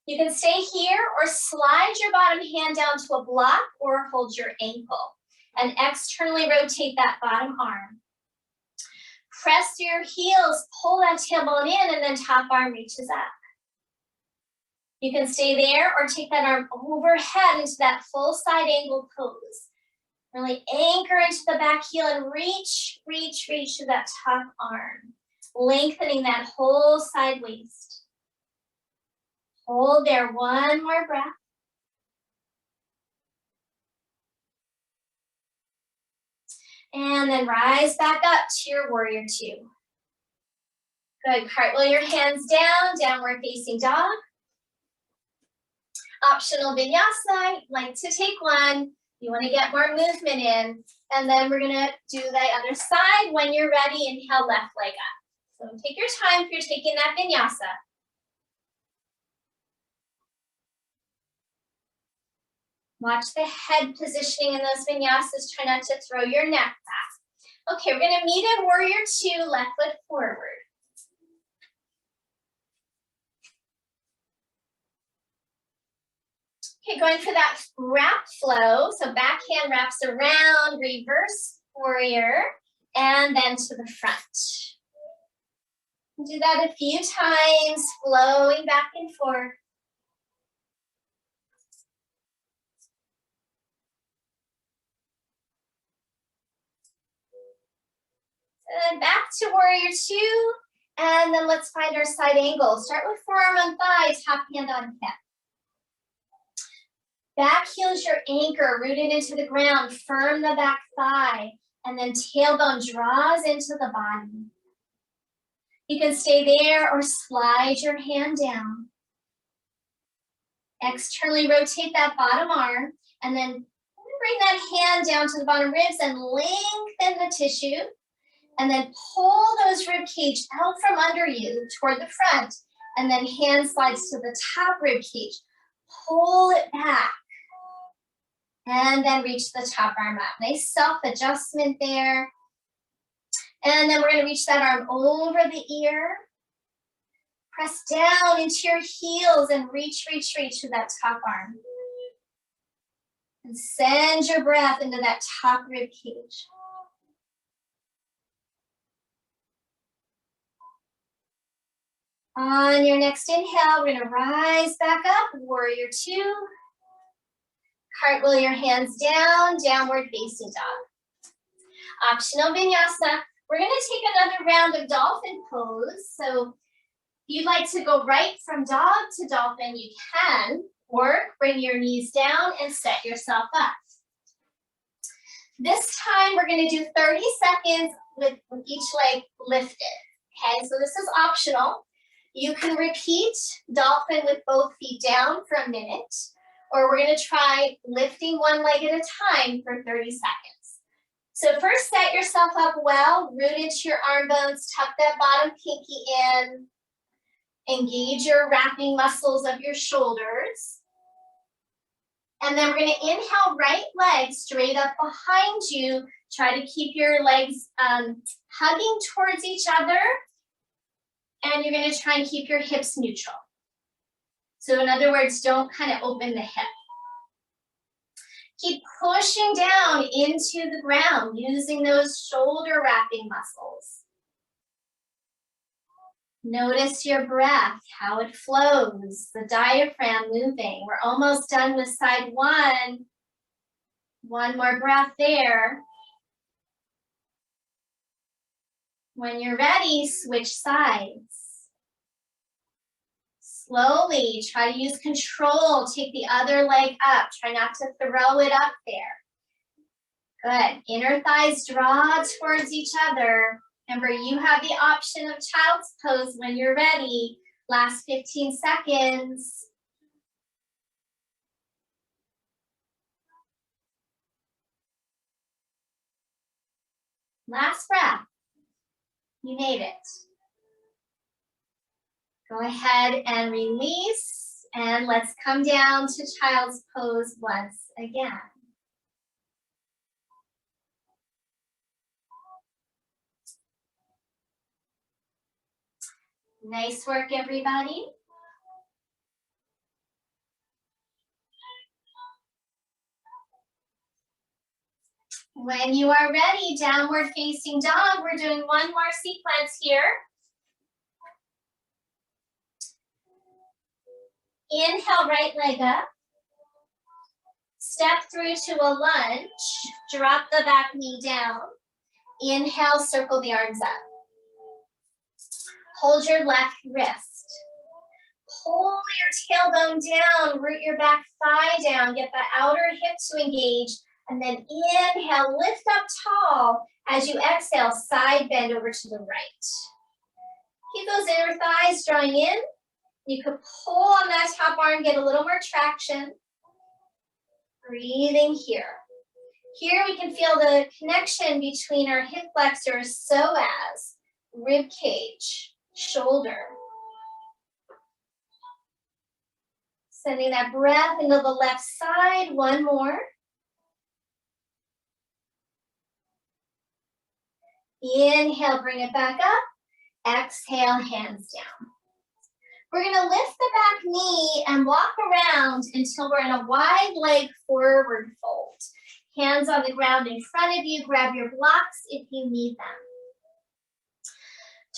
You can stay here or slide your bottom hand down to a block or hold your ankle. And externally rotate that bottom arm. Press your heels, pull that tailbone in, and then top arm reaches up. You can stay there or take that arm overhead into that full side angle pose. Really anchor into the back heel and reach, reach, reach to that top arm. Lengthening that whole side waist. Hold there, one more breath. And then rise back up to your warrior two. Good, cartwheel your hands down, downward facing dog. Optional vinyasa, like to take one. You wanna get more movement in. And then we're gonna do the other side. When you're ready, inhale, left leg up. So take your time if you're taking that vinyasa. Watch the head positioning in those vinyasas. Try not to throw your neck back. Okay, we're gonna meet in warrior two, left foot forward. Okay, going for that wrap flow. So back hand wraps around, reverse warrior, and then to the front. Do that a few times, flowing back and forth. And back to warrior two, and then let's find our side angle. Start with forearm on thigh, top hand on hip. Back heel is your anchor, rooted into the ground. Firm the back thigh, and then tailbone draws into the body. You can stay there or slide your hand down. Externally rotate that bottom arm, and then bring that hand down to the bottom ribs and lengthen the tissue. And then pull those rib cage out from under you toward the front. And then hand slides to the top rib cage. Pull it back. And then reach the top arm up. Nice self-adjustment there. And then we're going to reach that arm over the ear. Press down into your heels and reach, reach, reach to that top arm. And send your breath into that top rib cage. On your next inhale, we're gonna rise back up, warrior two. Cartwheel your hands down, downward facing dog. Optional vinyasa. We're gonna take another round of dolphin pose. So if you'd like to go right from dog to dolphin, you can, or bring your knees down and set yourself up. This time we're gonna do 30 seconds with each leg lifted. Okay, so this is optional. You can repeat dolphin with both feet down for a minute, or we're gonna try lifting one leg at a time for 30 seconds. So first set yourself up well, root into your arm bones, tuck that bottom pinky in, engage your wrapping muscles of your shoulders. And then we're gonna inhale, right leg straight up behind you. Try to keep your legs hugging towards each other. And you're gonna try and keep your hips neutral. So in other words, don't kind of open the hip. Keep pushing down into the ground using those shoulder wrapping muscles. Notice your breath, how it flows, the diaphragm moving. We're almost done with side one. One more breath there. When you're ready, switch sides. Slowly, try to use control. Take the other leg up. Try not to throw it up there. Good. Inner thighs draw towards each other. Remember, you have the option of child's pose when you're ready. Last 15 seconds. Last breath. You made it. Go ahead and release, and let's come down to child's pose once again. Nice work, everybody. When you are ready, downward facing dog, we're doing one more sequence here. Inhale, right leg up. Step through to a lunge. Drop the back knee down. Inhale, circle the arms up. Hold your left wrist. Pull your tailbone down. Root your back thigh down. Get the outer hip to engage. And then inhale, lift up tall. As you exhale, side bend over to the right. Keep those inner thighs drawing in. You could pull on that top arm, get a little more traction. Breathing here. Here we can feel the connection between our hip flexors, psoas, rib cage, shoulder. Sending that breath into the left side. One more. Inhale, bring it back up. Exhale, hands down. We're gonna lift the back knee and walk around until we're in a wide leg forward fold. Hands on the ground in front of you. Grab your blocks if you need them.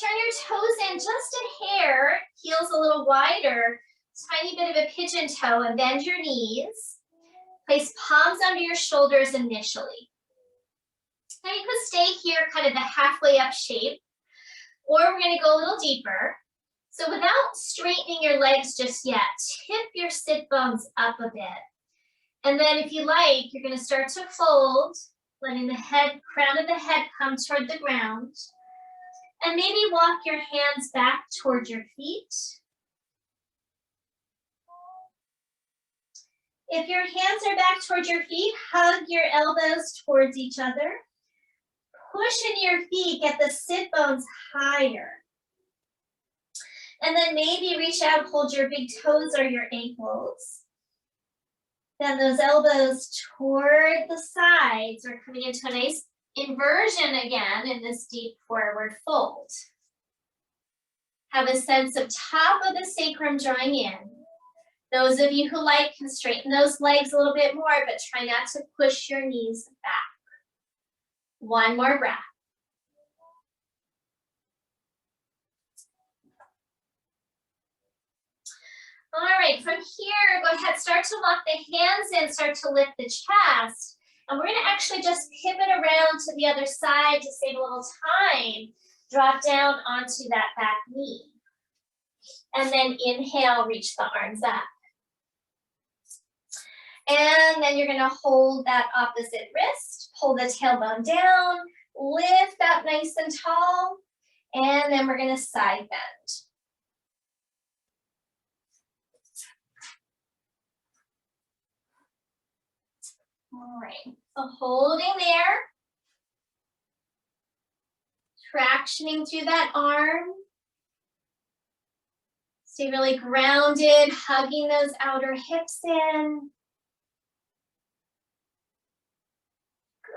Turn your toes in just a hair, heels a little wider, tiny bit of a pigeon toe, and bend your knees. Place palms under your shoulders initially. Now you could stay here, kind of the halfway up shape, or we're gonna go a little deeper. So without straightening your legs just yet, tip your sit bones up a bit. And then if you like, you're gonna start to fold, letting the head, crown of the head come toward the ground. And maybe walk your hands back towards your feet. If your hands are back towards your feet, hug your elbows towards each other. Push in your feet, get the sit bones higher. And then maybe reach out, hold your big toes or your ankles. Bend those elbows toward the sides. We're coming into a nice inversion again in this deep forward fold. Have a sense of top of the sacrum drawing in. Those of you who like can straighten those legs a little bit more, but try not to push your knees back. One more breath. All right, from here, go ahead, start to lock the hands in, start to lift the chest. And we're gonna actually just pivot around to the other side to save a little time. Drop down onto that back knee. And then inhale, reach the arms up. And then you're gonna hold that opposite wrist, pull the tailbone down, lift up nice and tall, and then we're gonna side bend. All right, so holding there, tractioning through that arm. Stay really grounded, hugging those outer hips in.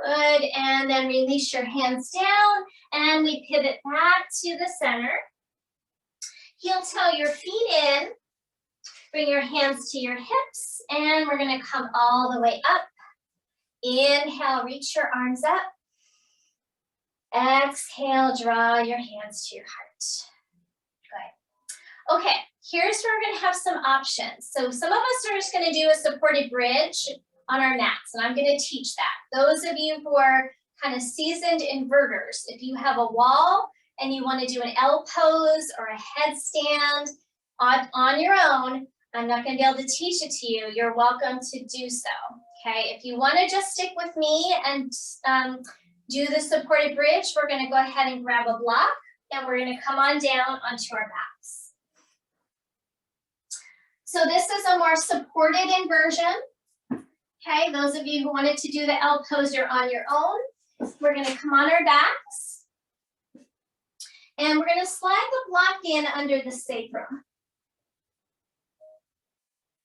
Good, and then release your hands down, and we pivot back to the center. Heel toe your feet in. Bring your hands to your hips, and we're gonna come all the way up. Inhale, reach your arms up. Exhale, draw your hands to your heart. Good. Okay, here's where we're gonna have some options. So some of us are just gonna do a supported bridge on our mats, and I'm gonna teach that. Those of you who are kind of seasoned inverters, if you have a wall and you wanna do an L pose or a headstand on your own, I'm not gonna be able to teach it to you. You're welcome to do so, okay? If you wanna just stick with me and do the supported bridge, we're gonna go ahead and grab a block, and we're gonna come on down onto our backs. So this is a more supported inversion. Okay, those of you who wanted to do the L pose, you're on your own. We're gonna come on our backs. And we're gonna slide the block in under the sacrum.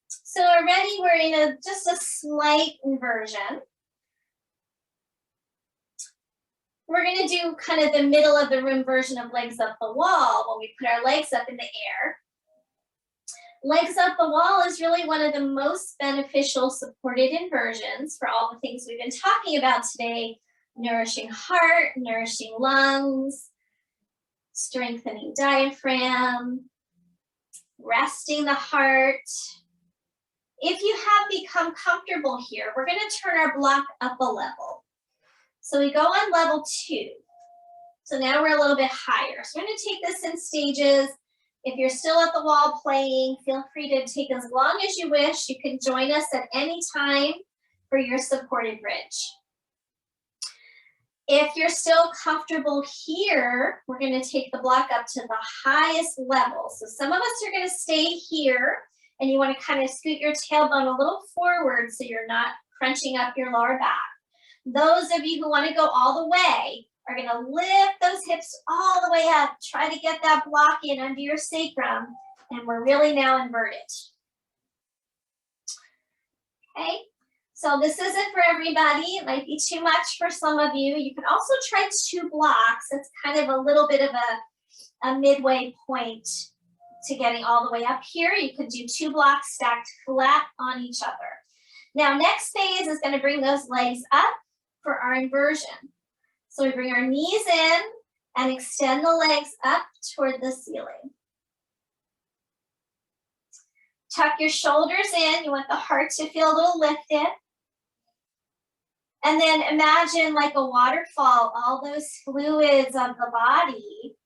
So already we're in just a slight inversion. We're gonna do kind of the middle of the room version of legs up the wall when we put our legs up in the air. Legs up the wall is really one of the most beneficial supported inversions for all the things we've been talking about today. Nourishing heart, nourishing lungs, strengthening diaphragm, resting the heart. If you have become comfortable here, we're gonna turn our block up a level. So we go on level 2. So now we're a little bit higher. So we're gonna take this in stages. If you're still at the wall playing, feel free to take as long as you wish. You can join us at any time for your supported bridge. If you're still comfortable here, we're gonna take the block up to the highest level. So some of us are gonna stay here, and you wanna kind of scoot your tailbone a little forward so you're not crunching up your lower back. Those of you who wanna go all the way are gonna lift those hips all the way up. Try to get that block in under your sacrum, and we're really now inverted. Okay, so this isn't for everybody. It might be too much for some of you. You can also try 2 blocks. It's kind of a little bit of a midway point to getting all the way up here. You could do 2 blocks stacked flat on each other. Now, next phase is gonna bring those legs up for our inversion. So we bring our knees in and extend the legs up toward the ceiling. Tuck your shoulders in. You want the heart to feel a little lifted. And then imagine like a waterfall, all those fluids of the body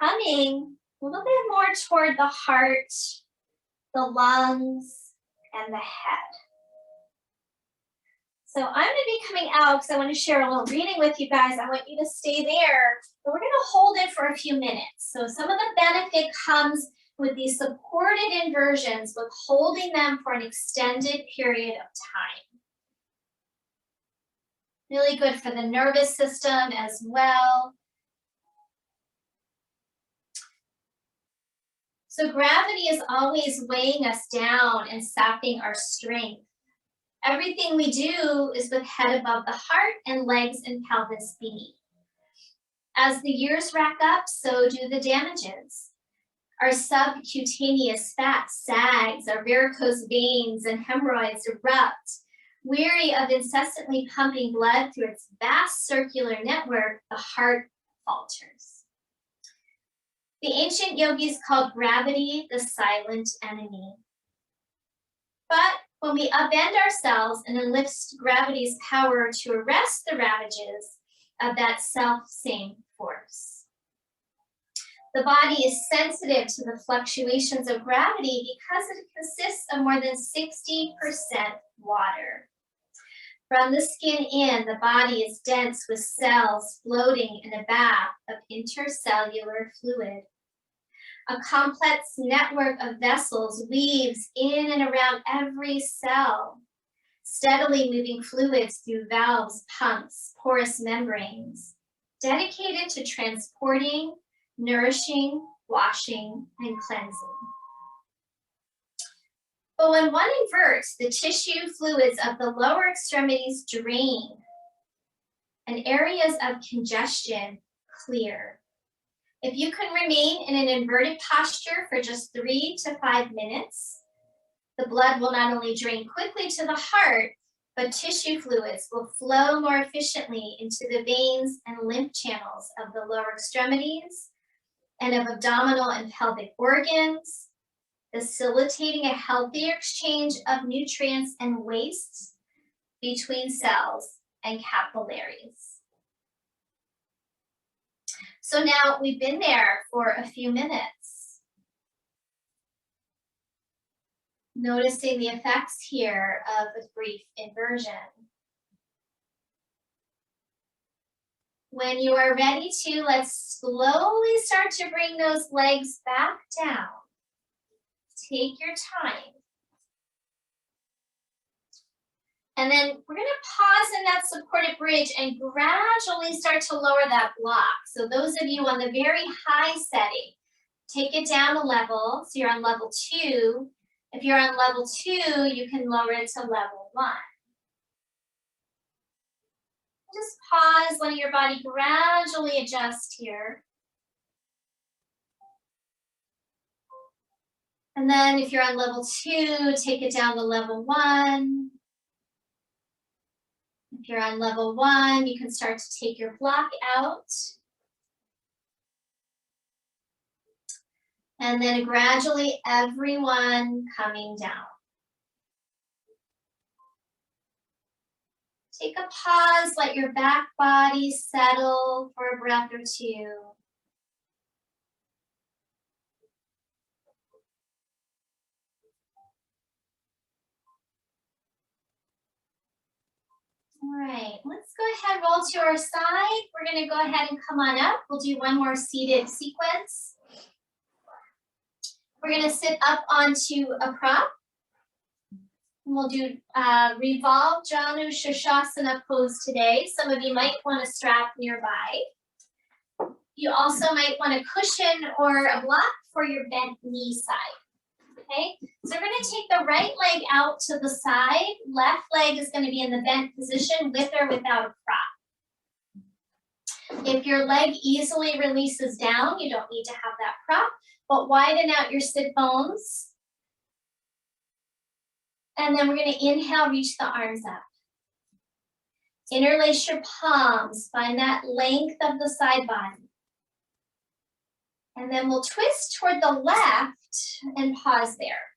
coming a little bit more toward the heart, the lungs, and the head. So I'm going to be coming out because I want to share a little reading with you guys. I want you to stay there, but we're going to hold it for a few minutes. So some of the benefit comes with these supported inversions, with holding them for an extended period of time. Really good for the nervous system as well. So gravity is always weighing us down and sapping our strength. Everything we do is with head above the heart and legs and pelvis beneath. As the years rack up, so do the damages. Our subcutaneous fat sags, our varicose veins and hemorrhoids erupt. Weary of incessantly pumping blood through its vast circular network, the heart falters. The ancient yogis called gravity the silent enemy. But when we upend ourselves and enlist gravity's power to arrest the ravages of that self-same force. The body is sensitive to the fluctuations of gravity because it consists of more than 60% water. From the skin in, the body is dense with cells floating in a bath of intercellular fluid. A complex network of vessels weaves in and around every cell, steadily moving fluids through valves, pumps, porous membranes. dedicated to transporting, nourishing, washing, and cleansing. But when one inverts, the tissue fluids of the lower extremities drain and areas of congestion clear. If you can remain in an inverted posture for just 3 to 5 minutes, the blood will not only drain quickly to the heart, but tissue fluids will flow more efficiently into the veins and lymph channels of the lower extremities and of abdominal and pelvic organs, facilitating a healthier exchange of nutrients and wastes between cells and capillaries. So now we've been there for a few minutes, noticing the effects here of a brief inversion. When you are ready to, let's slowly start to bring those legs back down. Take your time. And then we're going to pause in that supported bridge and gradually start to lower that block. So those of you on the very high setting, take it down a level. So you're on level 2. If you're on level 2, you can lower it to level 1. Just pause, letting your body gradually adjust here. And then if you're on level 2, take it down to level 1. If you're on level 1, you can start to take your block out. And then gradually everyone coming down. Take a pause, let your back body settle for a breath or 2. All right, let's go ahead, roll to our side. We're going to go ahead and come on up. We'll do one more seated sequence. We're going to sit up onto a prop. And we'll do revolve Janu Shavasana pose today. Some of you might want a strap nearby. You also might want a cushion or a block for your bent knee side. Okay, so we're going to take the right leg out to the side. Left leg is going to be in the bent position with or without a prop. If your leg easily releases down, you don't need to have that prop, but widen out your sit bones. And then we're going to inhale, reach the arms up. Interlace your palms, find that length of the side body. And then we'll twist toward the left and pause there.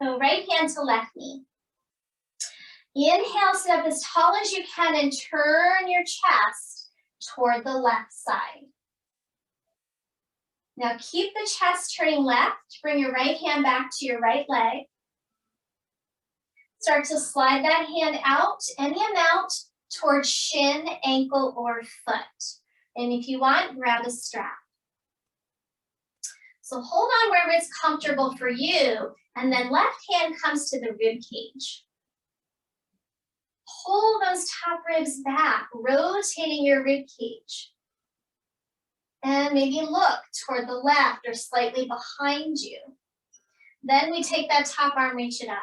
So right hand to left knee. Inhale, sit up as tall as you can and turn your chest toward the left side. Now keep the chest turning left. Bring your right hand back to your right leg. Start to slide that hand out any amount towards shin, ankle, or foot. And if you want, grab a strap. So hold on wherever it's comfortable for you, and then left hand comes to the rib cage. Pull those top ribs back, rotating your rib cage. And maybe look toward the left or slightly behind you. Then we take that top arm, reach it up.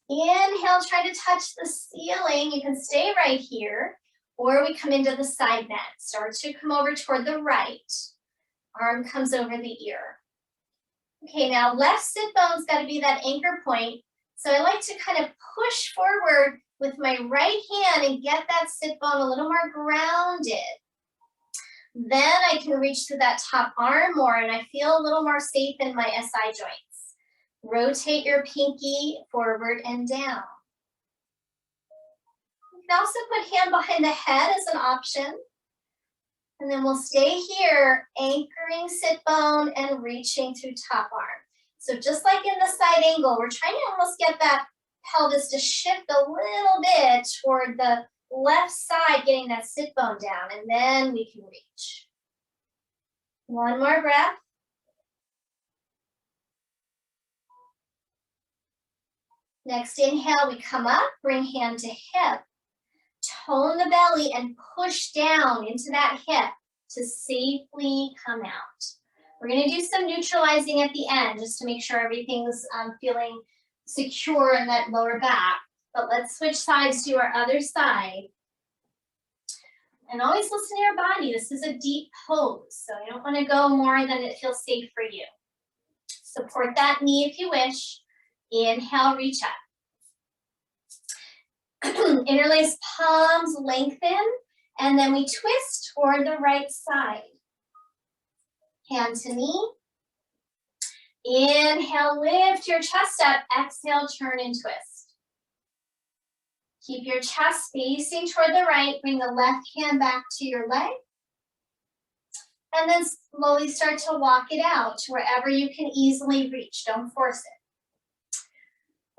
Inhale, try to touch the ceiling. You can stay right here, or we come into the side bend. Start to come over toward the right. Arm comes over the ear. Okay, now left sit bone's got to be that anchor point. So I like to kind of push forward with my right hand and get that sit bone a little more grounded. Then I can reach to that top arm more and I feel a little more safe in my SI joints. Rotate your pinky forward and down. You can also put hand behind the head as an option. And then we'll stay here, anchoring sit bone and reaching through top arm. So just like in the side angle, we're trying to almost get that pelvis to shift a little bit toward the left side, getting that sit bone down, and then we can reach. One more breath. Next inhale, we come up, bring hand to hip. tone the belly and push down into that hip to safely come out. We're going to do some neutralizing at the end just to make sure everything's feeling secure in that lower back. But let's switch sides to our other side. And always listen to your body. This is a deep pose, so you don't want to go more than it feels safe for you. Support that knee if you wish. Inhale, reach up. Interlace palms, lengthen, and then we twist toward the right side. Hand to knee. Inhale, lift your chest up. Exhale, turn and twist. Keep your chest facing toward the right. Bring the left hand back to your leg. And then slowly start to walk it out to wherever you can easily reach. Don't force it.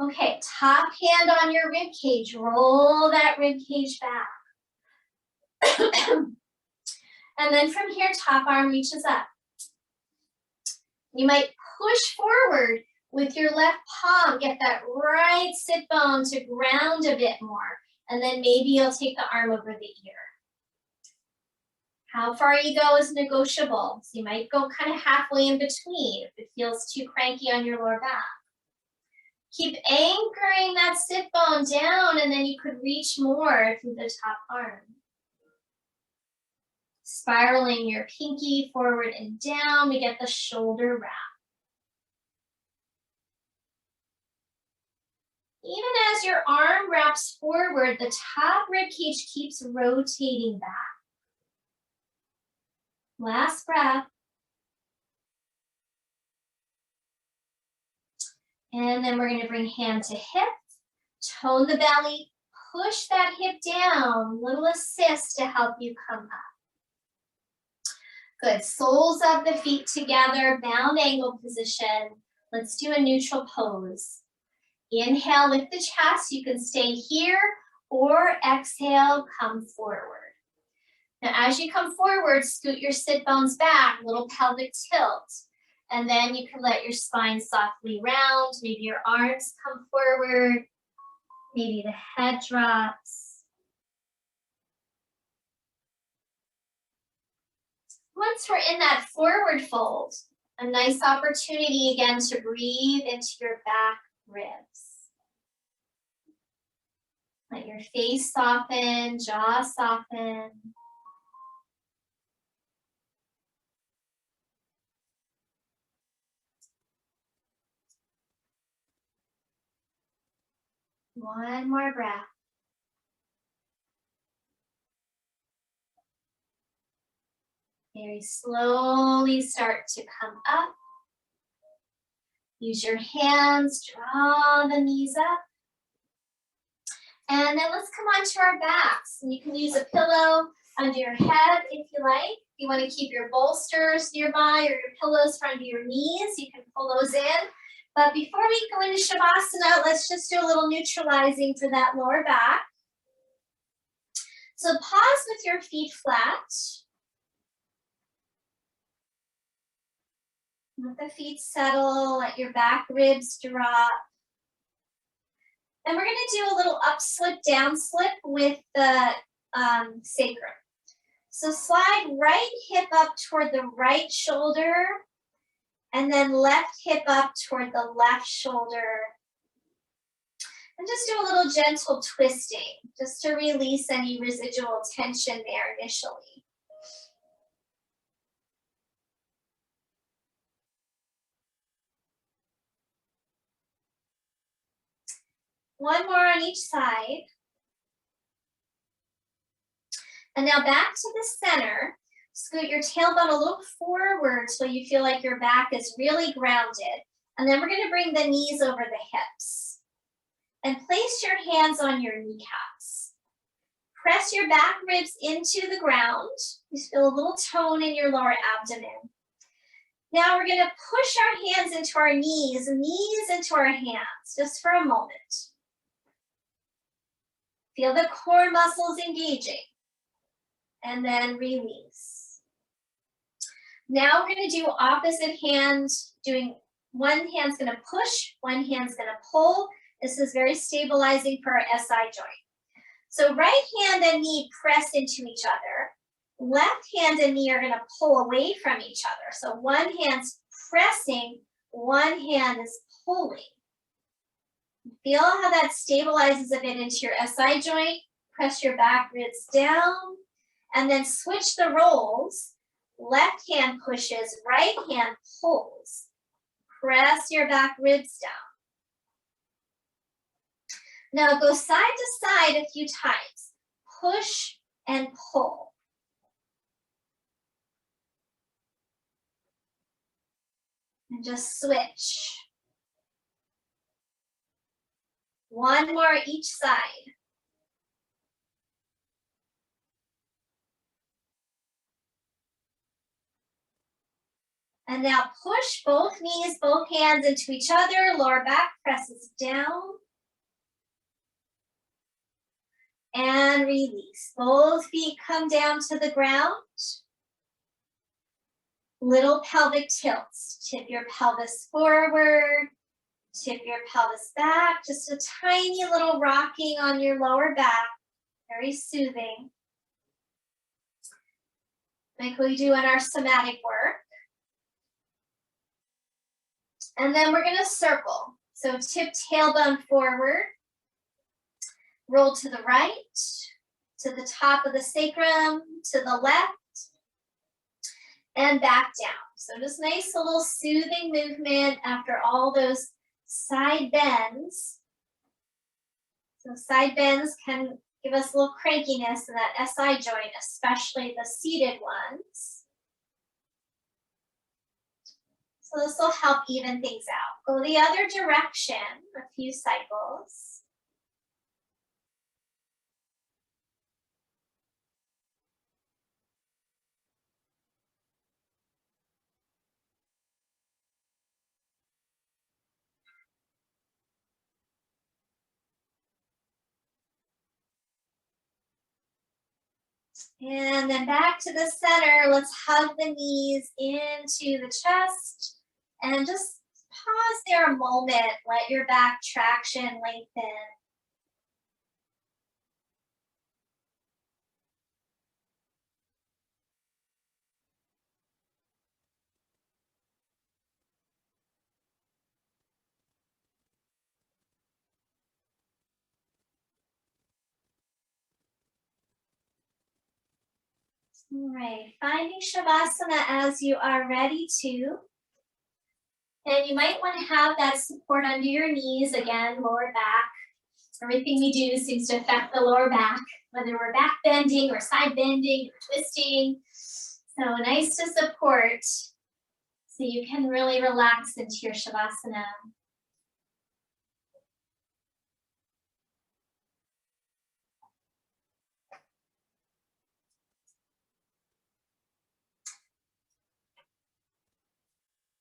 Okay, top hand on your rib cage. Roll that rib cage back. And then from here, top arm reaches up. You might push forward with your left palm. Get that right sit bone to ground a bit more. And then maybe you'll take the arm over the ear. How far you go is negotiable. So you might go kind of halfway in between if it feels too cranky on your lower back. Keep anchoring that sit bone down, and then you could reach more through the top arm. Spiraling your pinky forward and down, we get the shoulder wrap. Even as your arm wraps forward, the top rib cage keeps rotating back. Last breath. And then we're going to bring hand to hip, tone the belly, push that hip down, little assist to help you come up. Good, soles of the feet together, bound angle position. Let's do a neutral pose. Inhale, lift the chest. You can stay here or exhale, come forward. Now, as you come forward, scoot your sit bones back, little pelvic tilt. And then you can let your spine softly round. Maybe your arms come forward. Maybe the head drops. Once we're in that forward fold, a nice opportunity again to breathe into your back ribs. Let your face soften, jaw soften. One more breath. Very slowly start to come up. Use your hands, draw the knees up. And then let's come onto our backs. And you can use a pillow under your head if you like. If you want to keep your bolsters nearby or your pillows for under your knees, you can pull those in. But before we go into Shavasana, let's just do a little neutralizing for that lower back. So pause with your feet flat. Let the feet settle, let your back ribs drop. And we're going to do a little up slip, down slip with the sacrum. So slide right hip up toward the right shoulder, and then left hip up toward the left shoulder. And just do a little gentle twisting, just to release any residual tension there initially. One more on each side. And now back to the center. Scoot your tailbone a little forward so you feel like your back is really grounded. And then we're going to bring the knees over the hips. And place your hands on your kneecaps. Press your back ribs into the ground. You feel a little tone in your lower abdomen. Now we're going to push our hands into our knees into our hands, just for a moment. Feel the core muscles engaging. And then release. Now we're going to do opposite hand, doing one hand's going to push, one hand's going to pull. This is very stabilizing for our SI joint. So right hand and knee press into each other. Left hand and knee are going to pull away from each other. So one hand's pressing, one hand is pulling. Feel how that stabilizes a bit into your SI joint. Press your back ribs down, and then switch the roles. Left hand pushes, right hand pulls. Press your back ribs down. Now go side to side a few times. Push and pull. And just switch. One more each side. And now push both knees, both hands into each other. Lower back presses down. And release. Both feet come down to the ground. Little pelvic tilts. Tip your pelvis forward. Tip your pelvis back. Just a tiny little rocking on your lower back. Very soothing. Like we do in our somatic work. And then we're going to circle. So tip tailbone forward. Roll to the right, to the top of the sacrum, to the left, and back down. So just nice little soothing movement after all those side bends. So side bends can give us a little crankiness in that SI joint, especially the seated ones. So this will help even things out. Go the other direction a few cycles. And then back to the center. Let's hug the knees into the chest and just pause there a moment. Let your back traction lengthen. All right, finding Shavasana as you are ready to. And you might want to have that support under your knees, again, lower back. Everything we do seems to affect the lower back, whether we're back bending or side bending or twisting. So nice to support so you can really relax into your Shavasana.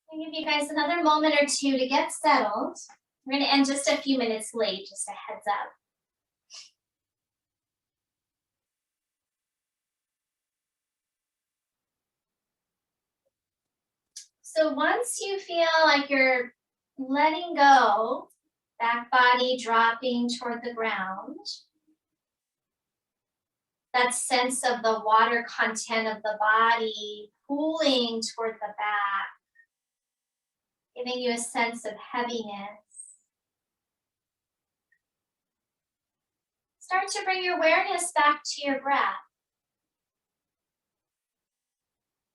I'll give you guys another moment or two to get settled. We're going to end just a few minutes late, just a heads up. So once you feel like you're letting go, back body dropping toward the ground, that sense of the water content of the body pooling toward the back, giving you a sense of heaviness. Start to bring your awareness back to your breath.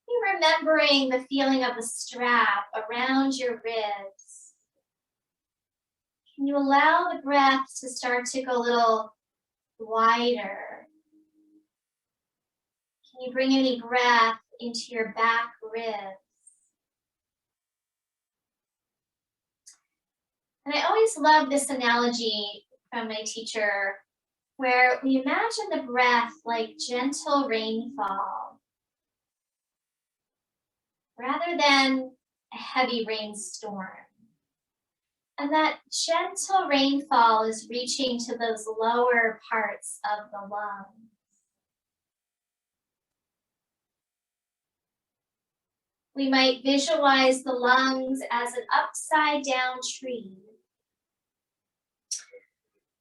You're remembering the feeling of the strap around your ribs. Can you allow the breath to start to go a little wider? Can you bring any breath into your back ribs? And I always love this analogy from my teacher, where we imagine the breath like gentle rainfall, rather than a heavy rainstorm. And that gentle rainfall is reaching to those lower parts of the lungs. We might visualize the lungs as an upside down tree,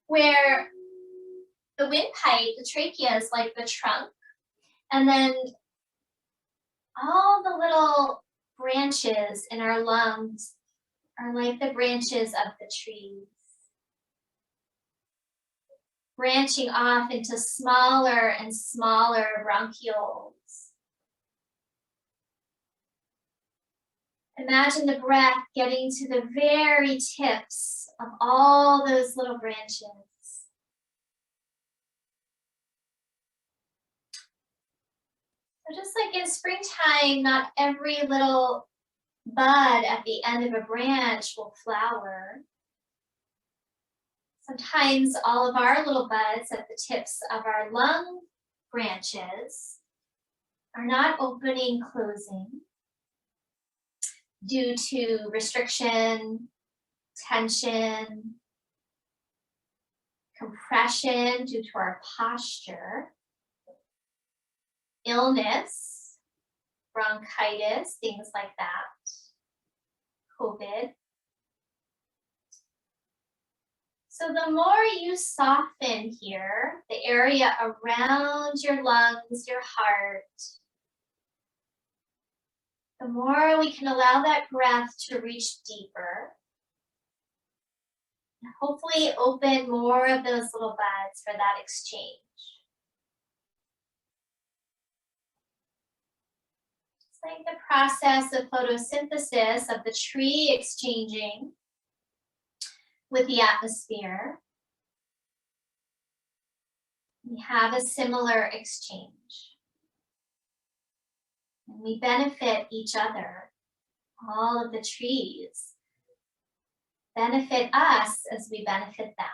where the windpipe, the trachea is like the trunk, and then all the little branches in our lungs are like the branches of the trees, branching off into smaller and smaller bronchioles. Imagine the breath getting to the very tips of all those little branches. So just like in springtime, not every little bud at the end of a branch will flower. Sometimes all of our little buds at the tips of our lung branches are not opening, closing due to restriction, tension, compression due to our posture, illness, bronchitis, things like that, COVID. So the more you soften here, the area around your lungs, your heart, the more we can allow that breath to reach deeper. And hopefully open more of those little buds for that exchange. It's like the process of photosynthesis of the tree exchanging with the atmosphere. We have a similar exchange. And we benefit each other. All of the trees benefit us as we benefit them.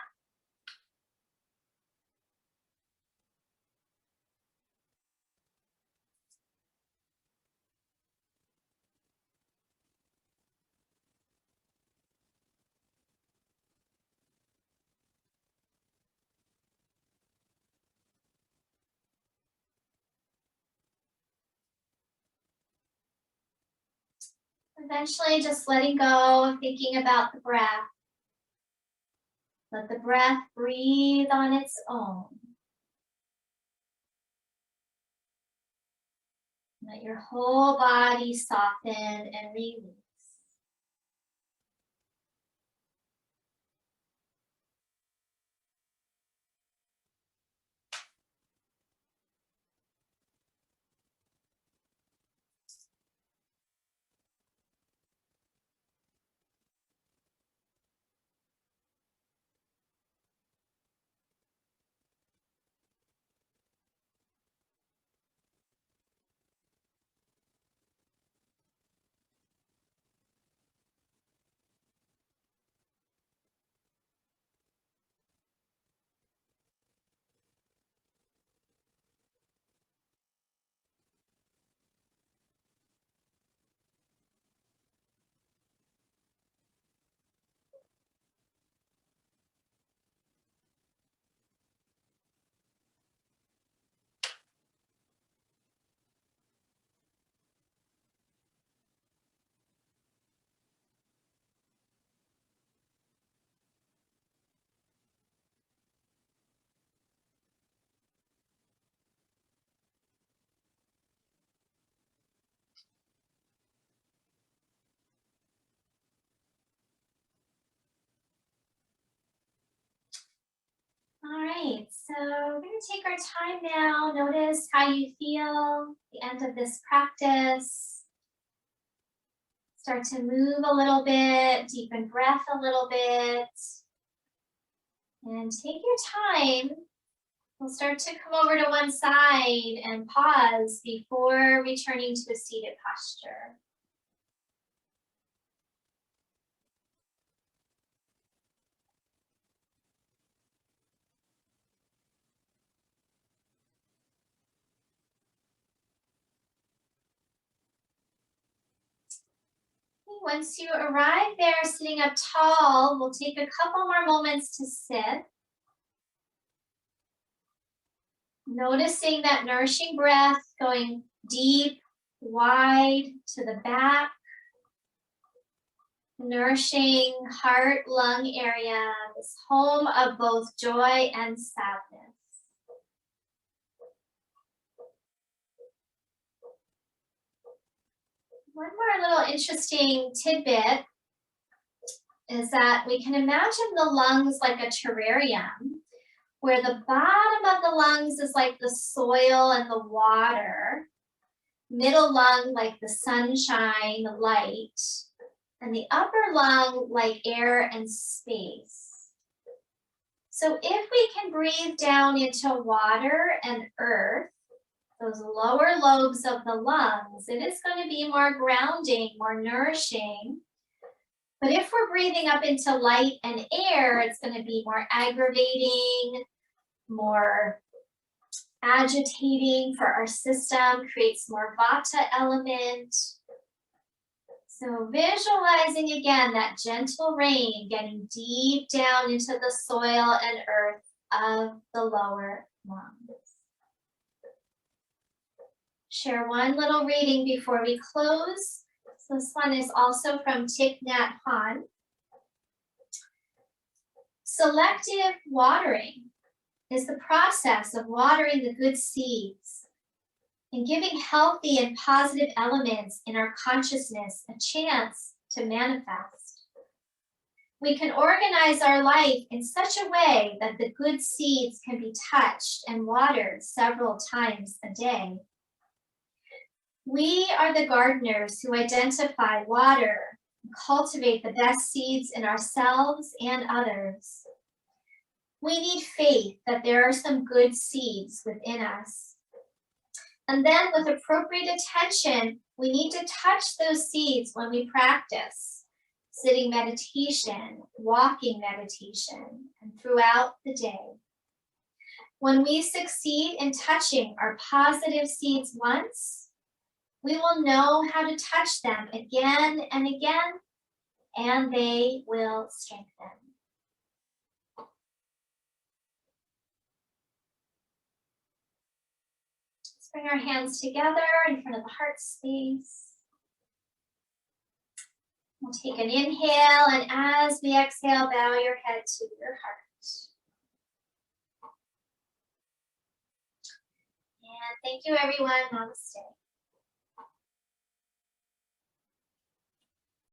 Eventually just letting go, thinking about the breath. Let the breath breathe on its own. Let your whole body soften and release. All right, so we're going to take our time now. Notice how you feel at the end of this practice. Start to move a little bit, deepen breath a little bit. And take your time. We'll start to come over to one side and pause before returning to a seated posture. Once you arrive there sitting up tall, we'll take a couple more moments to sit. Noticing that nourishing breath going deep, wide to the back. Nourishing heart, lung area, this home of both joy and sadness. One more little interesting tidbit is that we can imagine the lungs like a terrarium, where the bottom of the lungs is like the soil and the water, middle lung like the sunshine, the light, and the upper lung like air and space. So if we can breathe down into water and earth, those lower lobes of the lungs, it is going to be more grounding, more nourishing. But if we're breathing up into light and air, it's going to be more aggravating, more agitating for our system, creates more vata element. So visualizing again that gentle rain getting deep down into the soil and earth of the lower lungs. Share one little reading before we close. So this one is also from Thich Nhat Hanh. Selective watering is the process of watering the good seeds and giving healthy and positive elements in our consciousness a chance to manifest. We can organize our life in such a way that the good seeds can be touched and watered several times a day. We are the gardeners who identify, water, and cultivate the best seeds in ourselves and others. We need faith that there are some good seeds within us. And then with appropriate attention, we need to touch those seeds when we practice sitting meditation, walking meditation, and throughout the day. When we succeed in touching our positive seeds once, we will know how to touch them again and again, and they will strengthen. Let's bring our hands together in front of the heart space. We'll take an inhale, and as we exhale, bow your head to your heart. And thank you, everyone. Namaste.